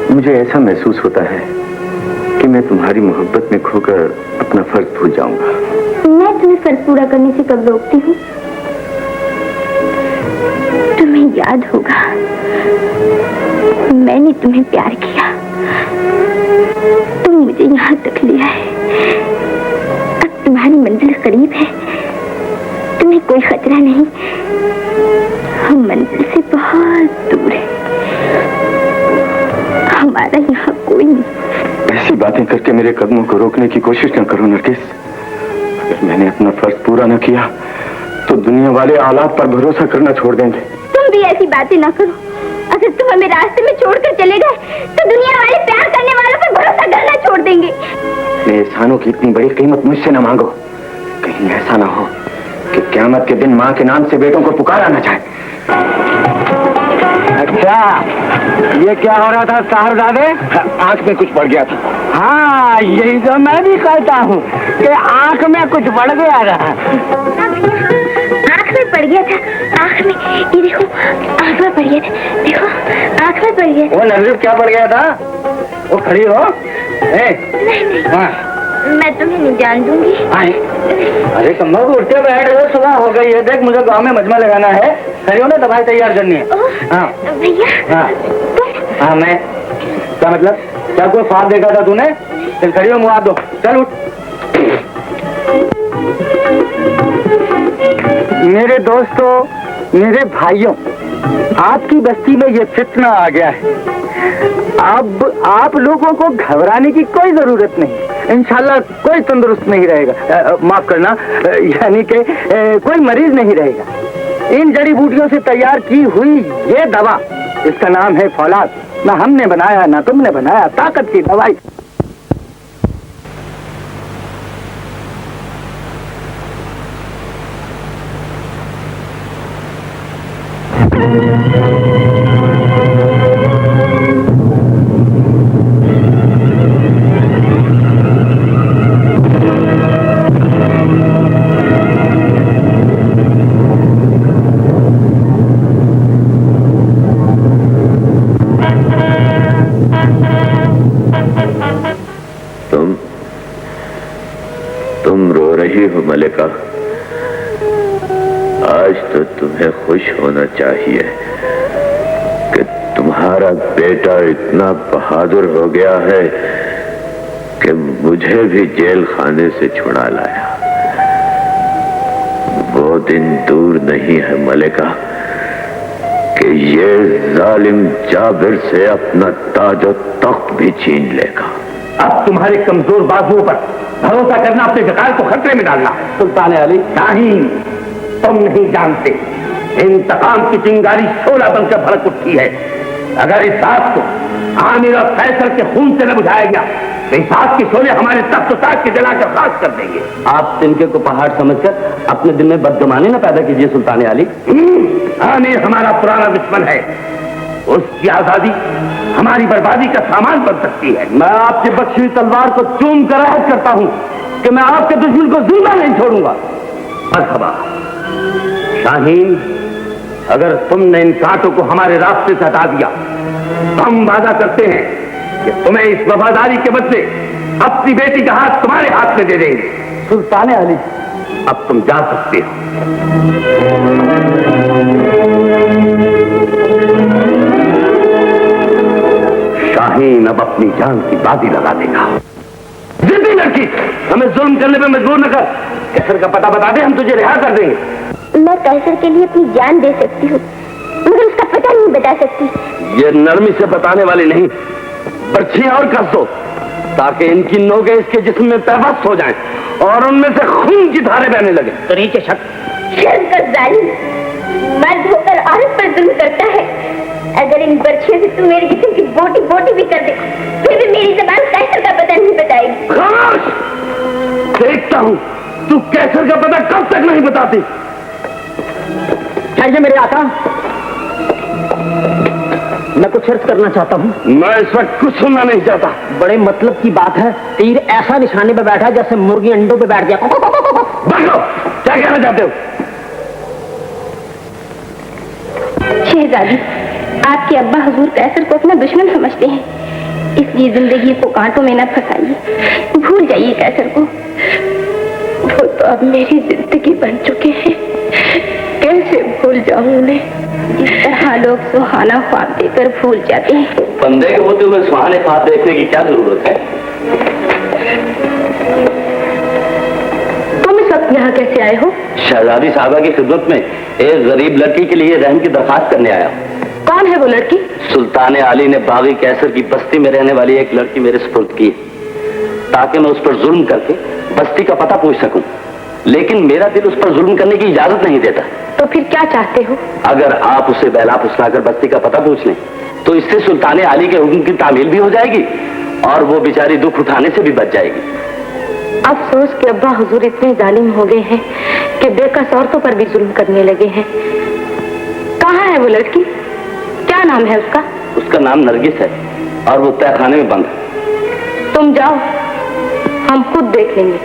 मुझे ऐसा महसूस होता है कि मैं तुम्हारी मोहब्बत में खोकर अपना फर्ज भूल जाऊंगा। मैं तुम्हें फर्ज पूरा करने से कब रोकती हूँ? तुम्हें याद होगा मैंने तुम्हें प्यार किया, तुम मुझे यहाँ तक ले आए। अब तुम्हारी मंजिल करीब है, तुम्हें कोई खतरा नहीं। हम मंजिल से बहुत दूर है, हमारा यहाँ कोई नहीं। ऐसी बातें करके मेरे कदमों को रोकने की कोशिश न करो नरगिस। अगर मैंने अपना फर्ज पूरा न किया तो दुनिया वाले औलाद पर भरोसा करना छोड़ देंगे। तुम भी ऐसी बातें ना करो। अगर तुम हमें रास्ते में छोड़कर चले गए तो दुनिया वाले प्यार करने वालों पर भरोसा करना छोड़ देंगे। एहसानों की इतनी बड़ी कीमत मुझसे न मांगो। कहीं ऐसा ना हो कि क़यामत के दिन माँ के नाम से बेटों को पुकारा न जाए। अच्छा, ये क्या हो रहा था साहबजादे? आंख में कुछ पड़ गया था। हाँ, यही तो मैं भी कहता हूँ कि आंख में कुछ बढ़ गया रहा। आंख में पड़ गया था, आंख में, ये देखो आंख में पड़ गया था, देखो आंख में पड़ गया था। वो नजर क्या पड़ गया था? वो खड़ी हो। नहीं, हाँ। मैं तुम्हें नहीं जान दूंगी। अरे कम्बल को उठते बैठ रहे, सुबह हो गई है। देख, मुझे गांव में मजमा लगाना है। खड़ी हो ना, दवाई तैयार करनी है। हाँ भैया। हाँ, मैं क्या मतलब? क्या कोई ख्वाब देखा था तूने? चल खड़ी हो, मुँह हाथ दो, चल उठ। मेरे दोस्तों, मेरे भाइयों, आपकी बस्ती में ये फितना आ गया है। अब आप लोगों को घबराने की कोई जरूरत नहीं। इंशाल्लाह कोई तंदुरुस्त नहीं रहेगा, माफ करना, यानी कि कोई मरीज नहीं रहेगा। इन जड़ी बूटियों से तैयार की हुई ये दवा, इसका नाम है फौलाद। ना हमने बनाया ना तुमने बनाया, ताकत की दवाई। तुम रो रही हो मलिका। आज तो तुम्हें खुश होना चाहिए कि तुम्हारा बेटा इतना बहादुर हो गया है कि मुझे भी जेल खाने से छुड़ा लाया। वो दिन दूर नहीं है मलिका कि ये जालिम जाबिर से अपना ताज और तख्त भी छीन लेगा। अब तुम्हारे कमजोर बाजुओं पर भरोसा करना अपने वकार को खतरे में डालना। सुल्तान अली, नहीं, तुम नहीं जानते, इंतकाम की चिंगारी शोला बनकर भड़क उठी है। अगर इस आग को आमिर और फैसल के खून से न बुझाया गया तो इस आग के शोले हमारे तख्त ताज के जलाकर खाक कर देंगे। आप तिनके को पहाड़ समझकर अपने दिल में बदगुमानी न पैदा कीजिए सुल्तान अली। आमिर हमारा पुराना दुश्मन है, उसकी आजादी हमारी बर्बादी का सामान बन सकती है। मैं आपकी बख्शी हुई तलवार को चूम कर अहद करता हूं कि मैं आपके दुश्मन को जिंदा नहीं छोड़ूंगा। मरहबा शाहीन, अगर तुमने इन कांटों को हमारे रास्ते से हटा दिया तो हम वादा करते हैं कि तुम्हें इस वफादारी के बदले अपनी बेटी का हाथ तुम्हारे हाथ में दे देंगे। सुल्तान अली, अब तुम जा सकते हो। शाहीन अब अपनी जान की बाजी लगा देगा। जिंदी लड़की, हमें जुल्म करने में मजबूर न कर। कैसर का पता बता दे, हम तुझे रिहा कर देंगे। मैं कैसर के लिए अपनी जान दे सकती हूँ, मगर उसका पता नहीं बता सकती। ये नरमी से बताने वाली नहीं, बर्छियां और कस दो ताकि इनकी नोकें इसके जिस्म में पैबस्त हो जाएं और उनमें से खून की धारे बहने लगे। तो नीचे शक शर्म कर जालिम, मर्द होकर औरत पर जुल्म करता है। अगर इन बर्छियों से तू मेरे जिस्म की बोटी बोटी भी कर दे, फिर भी मेरी जबान कैसर का पता नहीं बताएगी। खामोश! देखता हूँ तू कैसर का पता कब तक नहीं बताती। चाहिए मेरे आका, मैं कुछ अर्ज करना चाहता हूँ। मैं इस वक्त कुछ सुनना नहीं चाहता। बड़े मतलब की बात है, तीर ऐसा निशाने पे बैठा जैसे मुर्गी अंडों पे बैठ गया। बंदो, क्या कहना चाहते हो? शहजादी, आपके अब्बा हुजूर कैसर को अपना दुश्मन समझते हैं, इसलिए जिंदगी को कांटों में न फंसाइए। भूल जाइए कैसर को, वो तो अब मेरी जिंदगी बन चुके हैं। कैसे भूल जाऊं उन्हें, जिस तरह लोग सुहाना ख्वाब देकर भूल जाते हैं। बंदे के होते हुए सुहाने ख्वाब देखने की क्या जरूरत है? तुम इस वक्त यहाँ कैसे आए हो? शहजादी साहबा की खिदमत में एक गरीब लड़की के लिए रहम की दरखास्त करने आया। कौन है वो लड़की? सुल्तान आली ने बागी कैसर की बस्ती में रहने वाली एक लड़की मेरे सुपुर्द की, ताकि मैं उस पर जुल्म करके बस्ती का पता पूछ सकूं। लेकिन मेरा दिल उस पर जुल्म करने की इजाजत नहीं देता। तो फिर क्या चाहते हो? अगर आप उसे बहला फुसलाकर बस्ती का पता पूछ लें तो इससे सुल्तान आली के हुक्म की तामील भी हो जाएगी और वो बेचारी दुख उठाने से भी बच जाएगी। अफसोस कि अब्बा हुजूर इतने जालिम हो गए हैं कि बेकस औरतों पर भी जुल्म करने लगे हैं। कहाँ है वो लड़की? क्या नाम है उसका? उसका नाम नरगिस है और वो तहखाने में बंद है। तुम जाओ, हम खुद देख लेंगे।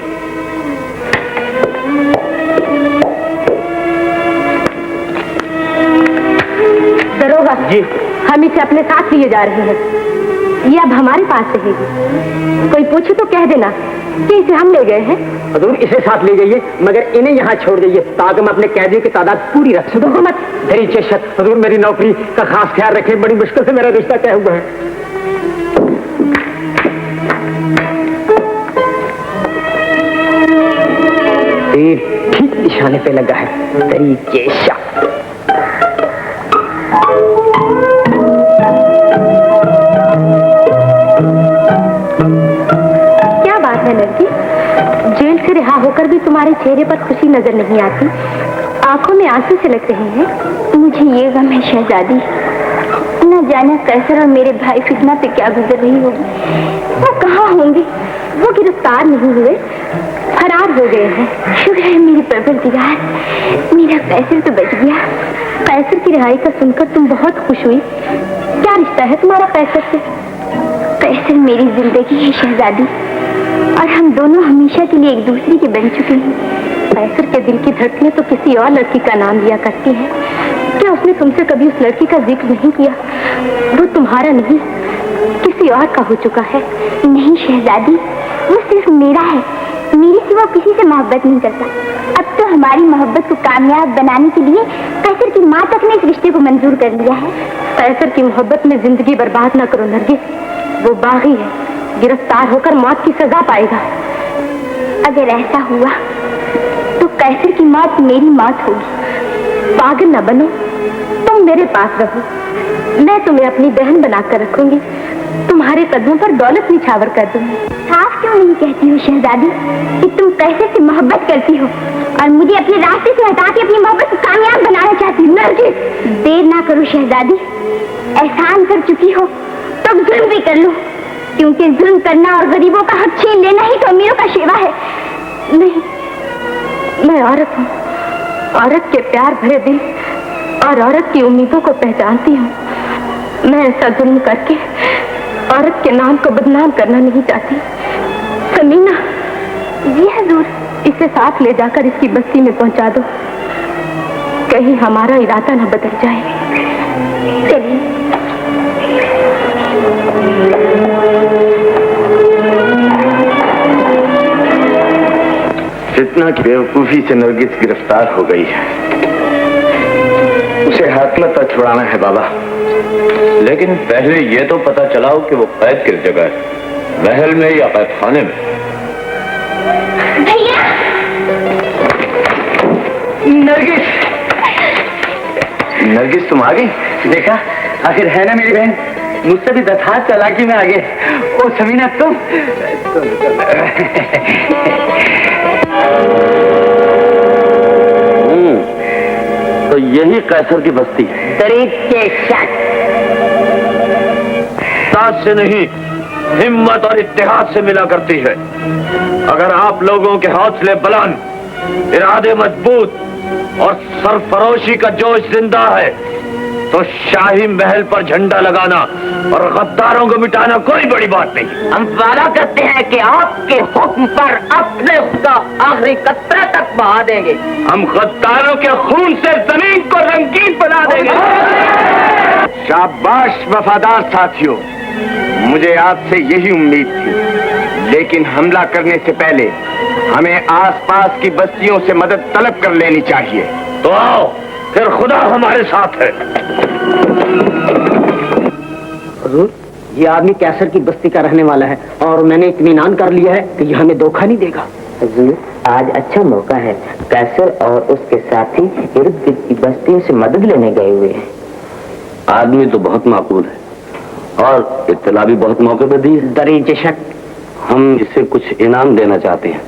दरोगा जी, हम इसे अपने साथ लिए जा रहे हैं। ये अब हमारे पास रहेगी। कोई पूछे तो कह देना कि इसे हम ले गए हैं। हजूर इसे साथ ले जाइए, मगर इन्हें यहाँ छोड़ जाइए ताकि हम अपने कैदियों की तादाद पूरी रख सकें। मत दरीचे शक, हजूर मेरी नौकरी का खास ख्याल रखें, बड़ी मुश्किल से मेरा रिश्ता तय हुआ है। ठीक निशाने पे लगा है, दरीचे शक। जेल से रिहा होकर भी तुम्हारे चेहरे पर खुशी नजर नहीं आती, आंखों में आंसू से लग रहे हैं। मुझे ये गम है शहजादी, न जाने कैसर और मेरे भाई फितना पे क्या गुजर रही होगी। वो कहाँ होंगे? वो गिरफ्तार नहीं हुए, फरार हो गए हैं। शुक्र है मेरी परवरदिगार, मेरा कैसर तो बच गया। कैसर की रिहाई का सुनकर तुम बहुत खुश हुई। क्या रिश्ता है तुम्हारा कैसर से? कैसर मेरी जिंदगी है शहजादी, और हम दोनों हमेशा के लिए एक दूसरे के बन चुके हैं। कैसर के दिल की धड़कनें तो किसी और लड़की का नाम लिया करती हैं। क्या उसने तुमसे कभी उस लड़की का जिक्र नहीं किया? वो तुम्हारा नहीं, किसी और का हो चुका है। नहीं शहजादी, वो सिर्फ मेरा है। मेरे सिवा किसी से मोहब्बत नहीं करता। अब तो हमारी मोहब्बत को कामयाब बनाने के लिए कैसर की माँ तक ने इस रिश्ते को मंजूर कर लिया है। कैसर की मोहब्बत में जिंदगी बर्बाद न करो नरगिस, वो बागी है, गिरफ्तार होकर मौत की सजा पाएगा। अगर ऐसा हुआ तो कैसर की मौत मेरी मौत होगी। पागल न बनो, तुम मेरे पास रहो, मैं तुम्हें अपनी बहन बनाकर रखूंगी, तुम्हारे कदमों पर दौलत निछावर कर दूंगी। साफ क्यों नहीं कहती हो शहजादी कि तुम कैसर से मोहब्बत करती हो और मुझे अपने रास्ते से हटा के अपनी मोहब्बत को कामयाब बनाना चाहती हो? नरगिस, देर ना करो शहजादी, एहसान कर चुकी हो तो जुल्म भी कर लो, क्योंकि जुल्म करना और गरीबों का हक छीन लेना ही तो अमीरों का सेवा है। नहीं, मैं औरत हूँ, औरत के प्यार भरे दिल और औरत की उम्मीदों को पहचानती हूँ। मैं ऐसा जुल्म करके औरत के नाम को बदनाम करना नहीं चाहती। समीना, जी हजूर। इसे साथ ले जाकर इसकी बस्ती में पहुंचा दो, कहीं हमारा इरादा न बदल जाए। चलिए। फितना की बेवकूफी से नरगिस गिरफ्तार हो गई है। उसे हकलत तक छुड़ाना है बाबा। लेकिन पहले ये तो पता चलाओ कि वो कैद किस जगह है, महल में या कैद खाने में? भैया! नरगिस, नरगिस तुम आ गई? देखा, आखिर है ना मेरी बहन, मुझसे भी 10 हाथ चालाकी में आगे। ओ समीना तुम तो यही कैसर की बस्ती है। तरीके शक साथ से नहीं, हिम्मत और इत्तेहाद से मिला करती है। अगर आप लोगों के हौसले बुलंद, इरादे मजबूत और सरफरोशी का जोश जिंदा है तो शाही महल पर झंडा लगाना और गद्दारों को मिटाना कोई बड़ी बात नहीं। हम वादा करते हैं कि आपके हुक्म पर अपने खुदा आखिरी कतरा तक बहा देंगे। हम गद्दारों के खून से जमीन को रंगीन बना देंगे। शाबाश वफादार साथियों, मुझे आपसे यही उम्मीद थी, लेकिन हमला करने से पहले हमें आसपास की बस्तियों से मदद तलब कर लेनी चाहिए। तो आओ, फिर खुदा हमारे साथ है। हुजूर, ये आदमी कैसर की बस्ती का रहने वाला है और मैंने इत्मीनान कर लिया है कि ये हमें धोखा नहीं देगा। हुजूर, आज अच्छा मौका है। कैसर और उसके साथी इर्द गिर्द की बस्तियों से मदद लेने गए हुए हैं। आदमी तो बहुत माकूल है और इत्तला भी बहुत मौके पर दी है। दरीचे शक, हम इसे कुछ इनाम देना चाहते हैं।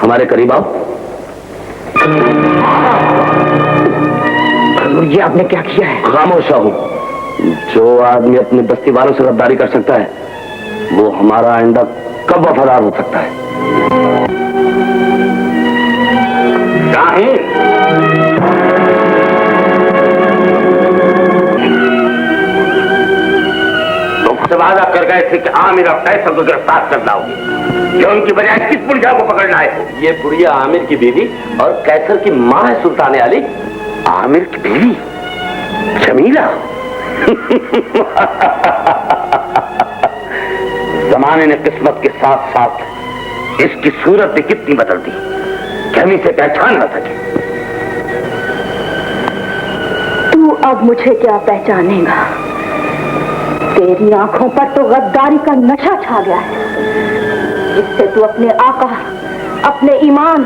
हमारे करीब आओ। और ये आपने क्या किया है? खामोश हूं। जो आदमी अपने बस्ती वालों से गद्दारी कर सकता है, वो हमारा आइंदा कब वफादार हो सकता है? शाहीन, तुमसे वादा कर गए थे कि आमिर और कैसर को गिरफ्तार कर लाओगे, जो उनकी बजाय किस बुढ़िया को पकड़ लाए हो? ये बुढ़िया आमिर की बीवी और कैसर की माँ है सुल्तान अली। आमिर की बीवी जमीला? जमाने ने किस्मत के साथ साथ इसकी सूरत भी कितनी बदल दी कि हम इसे पहचान न सके। तू अब मुझे क्या पहचानेगा? तेरी आंखों पर तो गद्दारी का नशा छा गया है, जिससे तू अपने आका, अपने ईमान,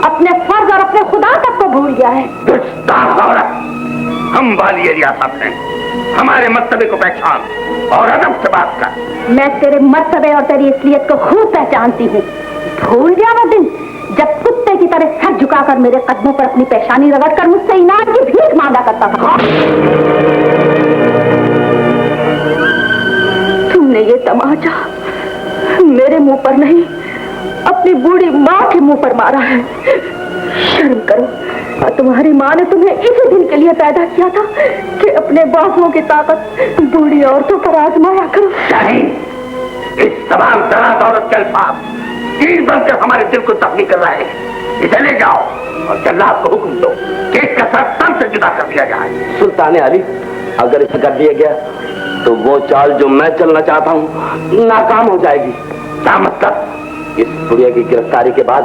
अपने फर्ज और अपने खुदा तक को भूल गया है। हम वाली रियासत हैं, हमारे मर्तबे को पहचान और अदब से बात कर। मैं तेरे मर्तबे और तेरी इसलियत को खूब पहचानती हूँ। भूल गया वो दिन जब कुत्ते की तरह सर झुकाकर मेरे कदमों पर अपनी पेशानी रगड़कर मुझसे इनाम की भीख मांगा करता था। तुमने ये तमाचा मेरे मुंह पर नहीं, अपनी बूढ़ी माँ के मुंह पर मारा है। शर्म करो। और तुम्हारी माँ ने तुम्हें इसी दिन के लिए पैदा किया था कि अपने बाजुओं की ताकत बूढ़ी औरतों पर आजमाया करो। शाहीन, इस तमाम दराज औरत के अल्फाज तीर बनकर हमारे दिल को जख्मी कर रहे हैं। इसे ले जाओ और जल्लाद को हुक्म दो कि इसका सर तन से जुदा कर दिया जाए। सुल्तान अली, अगर इसे कर दिया गया तो वो चाल जो मैं चलना चाहता हूँ नाकाम हो जाएगी। क्या मतलब? इस बुढ़िया की गिरफ्तारी के बाद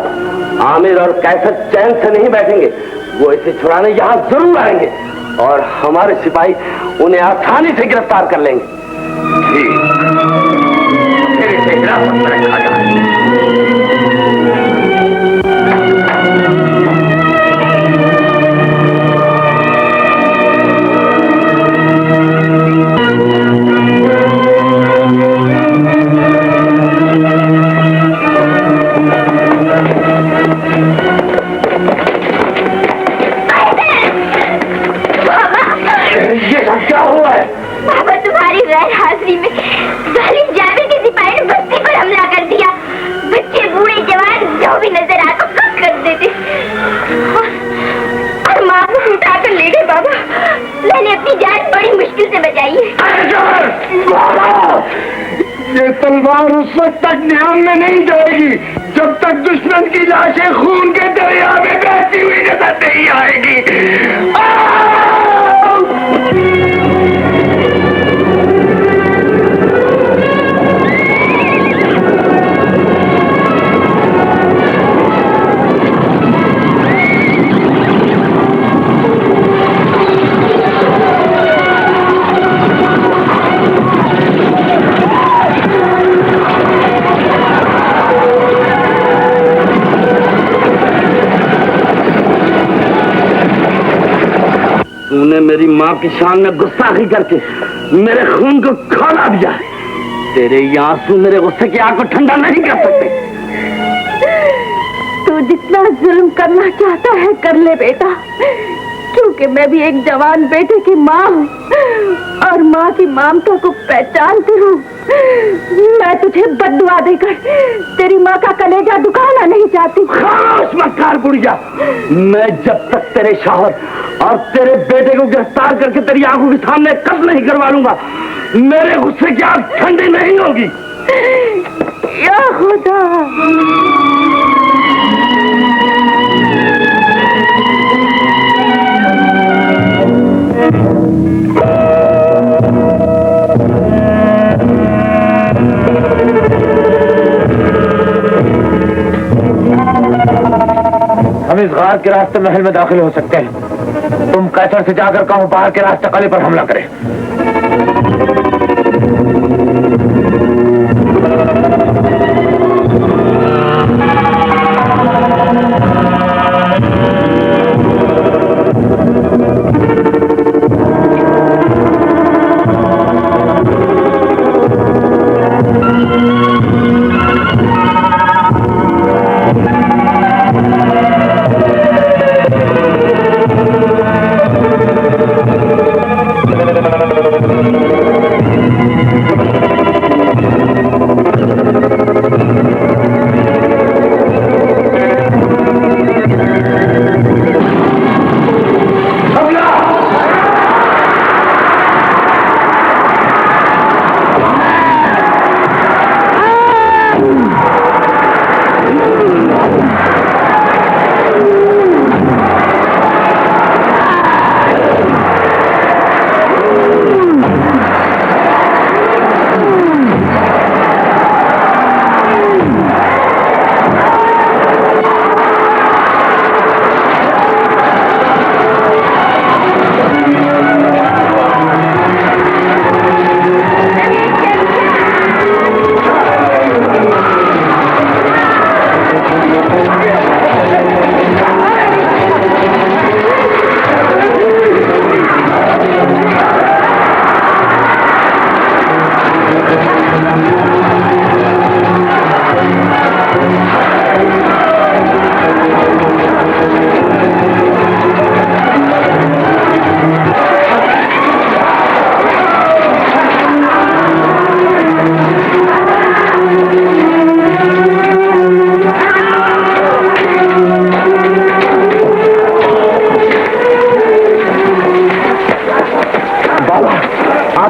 आमिर और कैसर चैन से नहीं बैठेंगे। वो इसे छुड़ाने यहाँ जरूर आएंगे और हमारे सिपाही उन्हें आसानी से गिरफ्तार कर लेंगे। ठीक, फिर इसे हिरासत में रखा जाए। हाजिरी में जालिम जाबिर के सिपाही ने बस्ती पर हमला कर दिया। बच्चे, बूढ़े, जवान जो भी नजर आता सब कर देते और माँ को उठाकर ले गए। बाबा, मैंने अपनी जान बड़ी मुश्किल से बचाई है। ये तलवार उस वक्त तक ध्यान में नहीं जाएगी जब तक दुश्मन की लाशें खून के दरिया में बहती हुई नजर नहीं आएगी। तूने मेरी माँ की शान में गुस्ताखी करके मेरे खून को खौला दिया। तेरे ये आंसू मेरे गुस्से की आग को ठंडा नहीं कर सकते। तू जितना जुल्म करना चाहता है कर ले बेटा, क्योंकि मैं भी एक जवान बेटे की माँ हूँ और माँ की ममता को पहचानती हूँ। मैं तुझे बद्दुआ देकर तेरी माँ का कलेजा दुखाना नहीं चाहती। खामोश मक्कार बुढ़िया, मैं जब तक तेरे शौहर और तेरे बेटे को गिरफ्तार करके तेरी आंखों के सामने कत्ल नहीं करवा लूंगा, मेरे गुस्से की आग ठंडी नहीं होगी। या खुदा, हम इस गार के रास्ते महल में दाखिल हो सकते हैं। तुम कैसर से जाकर कहो बाहर के रास्ते कले पर हमला करें।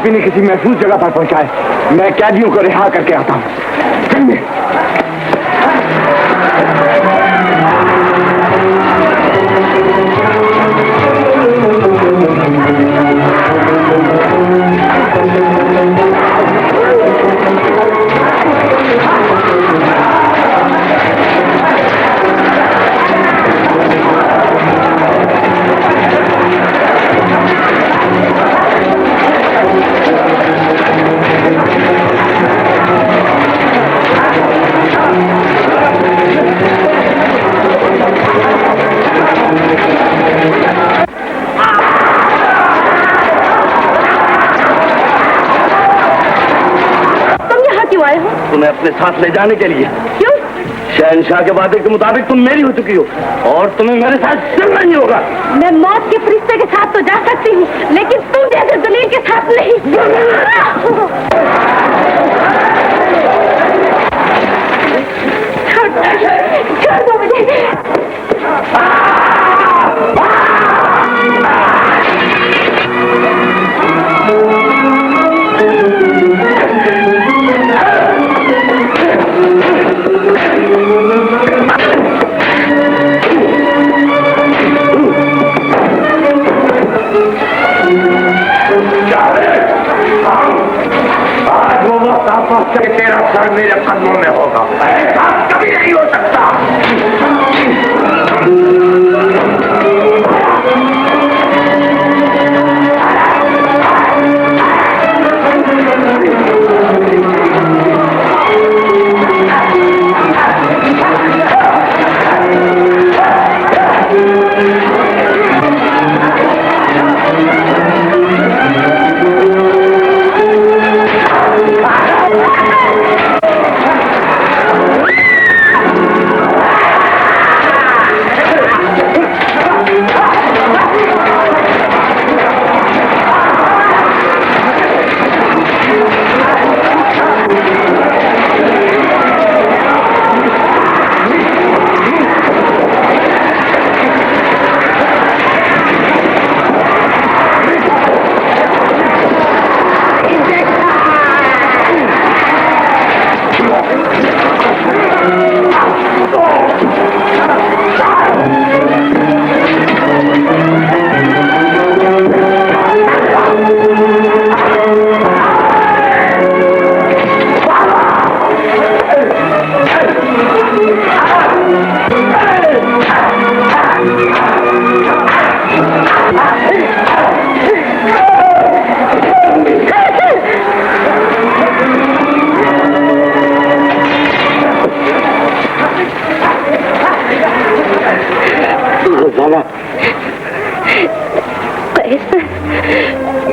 आप इन्हें किसी महफूज जगह पर पहुंचाए। मैं कैदियों को रिहा करके आता हूं। चलिए। तुम्हें अपने साथ ले जाने के लिए। क्यों? शहनशाह के वादे के मुताबिक तुम मेरी हो चुकी हो और तुम्हें मेरे साथ चलना ही होगा। मैं मौत के फरिश्ते के साथ तो जा सकती हूँ, लेकिन तुम जैसे दलील के साथ नहीं। छोड़ दो मुझे। तेरा सर मेरे कदमों में होगा। ऐसा कभी नहीं हो सकता।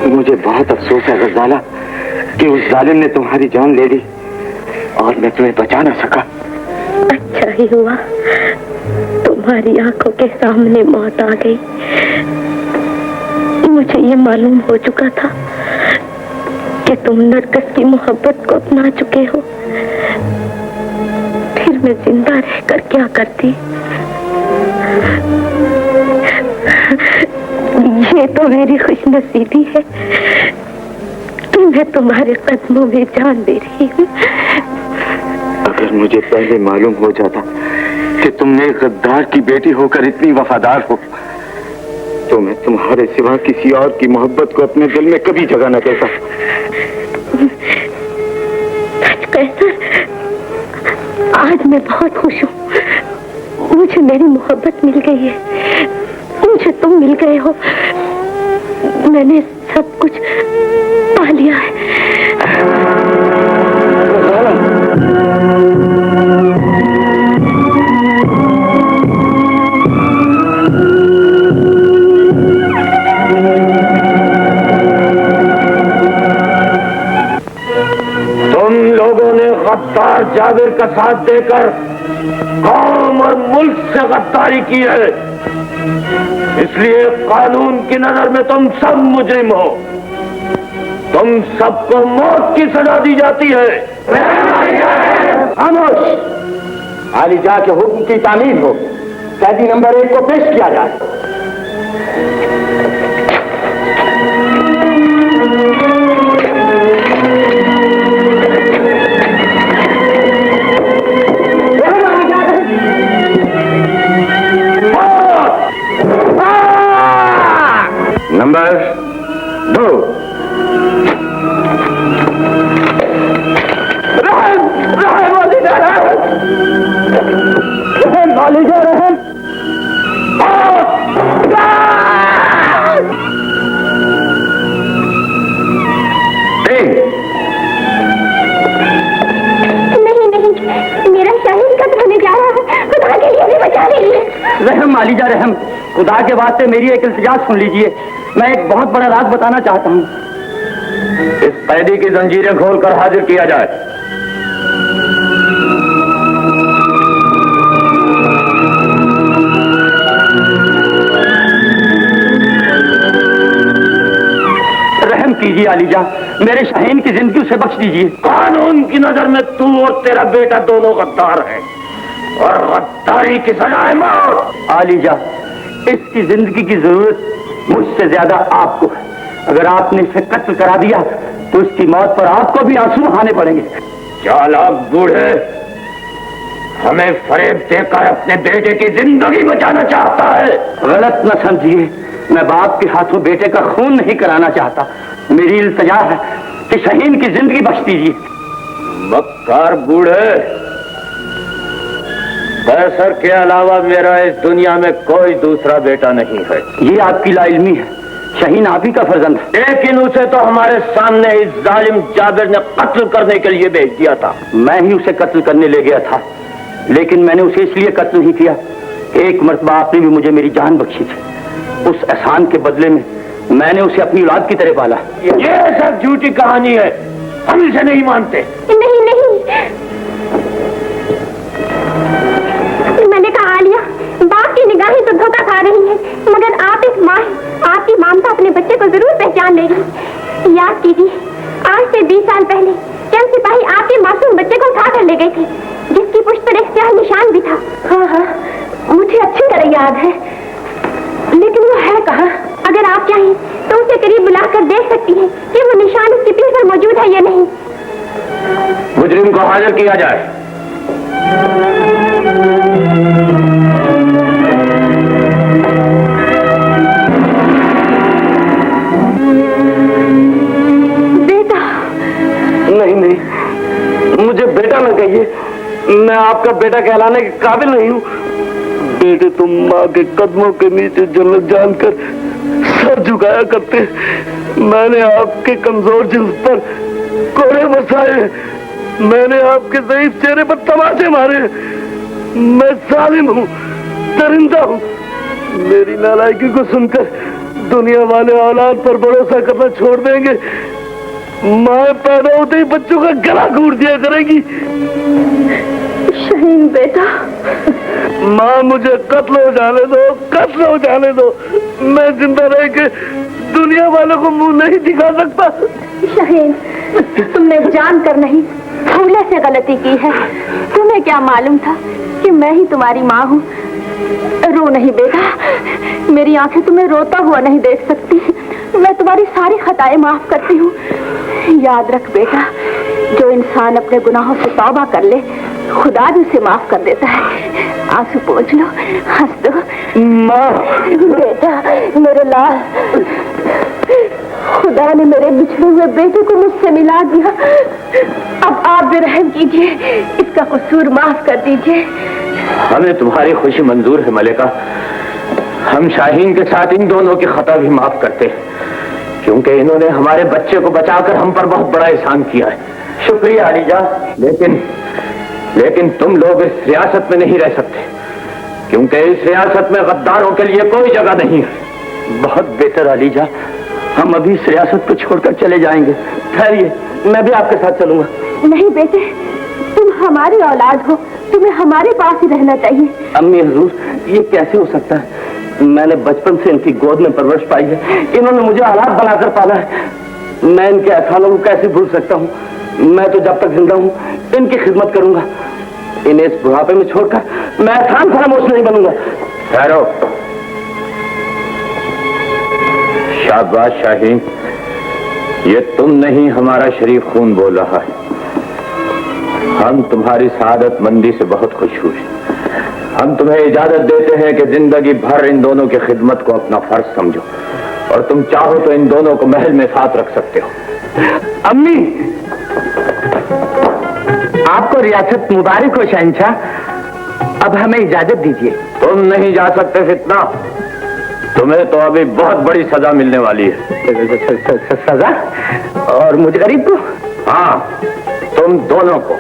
मुझे बहुत अफसोस है गजाला कि उस जालिम ने तुम्हारी जान ले ली और मैं तुम्हें बचा ना सका। अच्छा ही हुआ तुम्हारी आंखों के सामने मौत आ गई। मुझे ये मालूम हो चुका था कि तुम नरगिस की मोहब्बत को अपना चुके हो। फिर मैं जिंदा रहकर क्या करती। ये तो मेरी खुशनसीबी है कि मैं तुम्हारे कदमों में जान दे रही हूँ। अगर मुझे पहले मालूम हो जाता कि तुम एक गद्दार की बेटी होकर इतनी वफादार हो तो मैं तुम्हारे सिवा किसी और की मोहब्बत को अपने दिल में कभी जगह न देता। सच कहकर आज मैं बहुत खुश हूँ। मुझे मेरी मोहब्बत मिल गई है, मुझे तुम मिल गए हो। मैंने सब कुछ पा लिया है। तुम लोगों ने गद्दार जाबिर का साथ देकर कौम और मुल्क से गद्दारी की है, इसलिए कानून की नजर में तुम सब मुजरिम हो। तुम सबको मौत की सजा दी जाती है। खामोश। आलिजा के हुक्म की तामील हो। कैदी नंबर 1 को पेश किया जाए। नंबर 2। वालिदा रहम। नहीं नहीं, मेरा शाहीन कत्ल होने जा रहा है, खुदा के लिए भी बचा लीजिए। रहम वालिदा रहम, खुदा के वास्ते मेरी एक इल्तिजा सुन लीजिए। मैं एक बहुत बड़ा राज बताना चाहता हूँ। इस कैदी की जंजीरें खोलकर हाजिर किया जाए। रहम कीजिए आलीजा, मेरे शाहीन की जिंदगी उसे बख्श दीजिए। कानून की नजर में तू और तेरा बेटा दोनों गद्दार हैं और गद्दारी की सजा है मौत। आलीजा, इसकी जिंदगी की जरूरत मुझसे ज्यादा आपको है। अगर आपने इसे कत्ल करा दिया तो इसकी मौत पर आपको भी आंसू बहाने पड़ेंगे। चालाक बूढ़े, हमें फरेब देकर अपने बेटे की जिंदगी बचाना चाहता है। गलत न समझिए, मैं बाप के हाथों बेटे का खून नहीं कराना चाहता। मेरी इल्तिजा है कि शहीन की जिंदगी बख्श दीजिए। मक्कार बूढ़े, कैसर के अलावा मेरा इस दुनिया में कोई दूसरा बेटा नहीं है। ये आपकी लाइल्मी है, शहीन आप ही का फर्जंद है। लेकिन उसे तो हमारे सामने इस जालिम जाबिर ने कत्ल करने के लिए भेज दिया था। मैं ही उसे कत्ल करने ले गया था, लेकिन मैंने उसे इसलिए कत्ल नहीं किया। एक मर्तबा आपने भी मुझे मेरी जान बख्शी थी। उस एहसान के बदले में मैंने उसे अपनी औलाद की तरह पाला। ये सब झूठी कहानी है, हम इसे नहीं मानते। नहीं नहीं, मैंने कहा आलिया, बाप की निगाहें तो धोखा खा रही हैं, मगर आप एक माँ हैं, आपकी ममता अपने बच्चे को जरूर पहचान लेगी। याद कीजिए, आज से 20 साल पहले चंद सिपाही आपके मासूम बच्चे को उठा कर ले गए थे, जिसकी पुष्ट पर एक स्याह निशान भी था। हाँ हाँ, मुझे अच्छी तरह याद है, लेकिन वो है कहाँ? अगर आप चाहें तो उसे करीब बुलाकर देख सकती हैं कि वो निशान उसकी पीठ पर मौजूद है या नहीं। मुजरिम को हाजिर किया जाए। बेटा। नहीं नहीं, मुझे बेटा न कहिए, मैं आपका बेटा कहलाने के काबिल नहीं हूँ। बेटे तुम माँ के कदमों के नीचे जन्नत जानकर सर झुकाया करते। मैंने आपके कमजोर जिस्म पर कोड़े बरसाए, मैंने आपके ज़ईफ चेहरे पर तमाचे मारे। मैं जालिम हूँ, दरिंदा हूँ। मेरी नालायकी को सुनकर दुनिया वाले औलाद पर भरोसा करना छोड़ देंगे। माँ पैदा होते ही बच्चों का गला घूट दिया करेगी। शहीन बेटा। माँ मुझे कत्ल हो जाने दो, कत्ल हो जाने दो। मैं जिंदा रह के दुनिया वालों को मुंह नहीं दिखा सकता। शहीन, तुमने जानकर नहीं, भूले से गलती की है। तुम्हें क्या मालूम था कि मैं ही तुम्हारी माँ हूँ। रो नहीं बेटा, मेरी आंखें तुम्हें रोता हुआ नहीं देख सकती। मैं तुम्हारी सारी खताएं माफ करती हूँ। याद रख बेटा, जो इंसान अपने गुनाहों से तौबा कर ले, खुदा भी उसे माफ कर देता है। आंसू पोंछ लो, हंस दो। माँ बेटा, मेरे लाल, खुदा ने मेरे बिछड़े हुए बेटे को मुझसे मिला दिया। अब आप भी रहम कीजिए, इसका कसूर माफ कर दीजिए। हमें तुम्हारी खुशी मंजूर है मलिका। हम शाहीन के साथ इन दोनों की खता भी माफ करते हैं, क्योंकि इन्होंने हमारे बच्चे को बचाकर हम पर बहुत बड़ा एहसान किया है। शुक्रिया अलीजा। लेकिन तुम लोग इस रियासत में नहीं रह सकते, क्योंकि इस रियासत में गद्दारों के लिए कोई जगह नहीं है। बहुत बेहतर अलीजा, हम अभी इस रियासत को छोड़कर चले जाएंगे। ठहरिए, मैं भी आपके साथ चलूंगा। नहीं बेटे, तुम हमारी औलाद हो, तुम्हें हमारे पास ही रहना चाहिए। अम्मी हुजूर, ये कैसे हो सकता है? मैंने बचपन से इनकी गोद में परवरिश पाई है, इन्होंने मुझे औलाद बनाकर पाला है। मैं इनके एहसानों को कैसे भूल सकता हूँ? मैं तो जब तक जिंदा हूँ इनकी खिदमत करूंगा। इन्हें इस बुढ़ापे में छोड़कर मैं एहसान फरामोश नहीं बनूंगा। ठहरो। शाबाश शाहीन, ये तुम नहीं, हमारा शरीफ खून बोल रहा है। हम तुम्हारी सआदत मंदी से बहुत खुश हुए। हम तुम्हें इजाजत देते हैं कि जिंदगी भर इन दोनों की खिदमत को अपना फर्ज समझो और और तुम चाहो तो इन दोनों को महल में साथ रख सकते हो। अम्मी, आपको रियासत मुबारक हो शहंशाह। अब हमें इजाजत दीजिए। तुम नहीं जा सकते फितना, तुम्हें तो अभी बहुत बड़ी सजा मिलने वाली है। सजा? और मुझे गरीब को? हाँ, तुम दोनों को।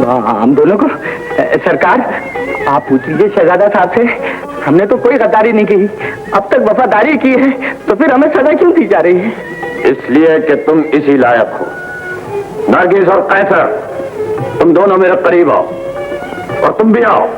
हम दोनों को? सरकार, आप पूछ लीजिए शहजादा साहब से, हमने तो कोई गद्दारी नहीं की, अब तक वफादारी की है, तो फिर हमें सजा क्यों दी जा रही है? इसलिए कि तुम इसी लायक हो। नरगिस और कैसर, तुम दोनों मेरे करीब आओ, और तुम भी आओ।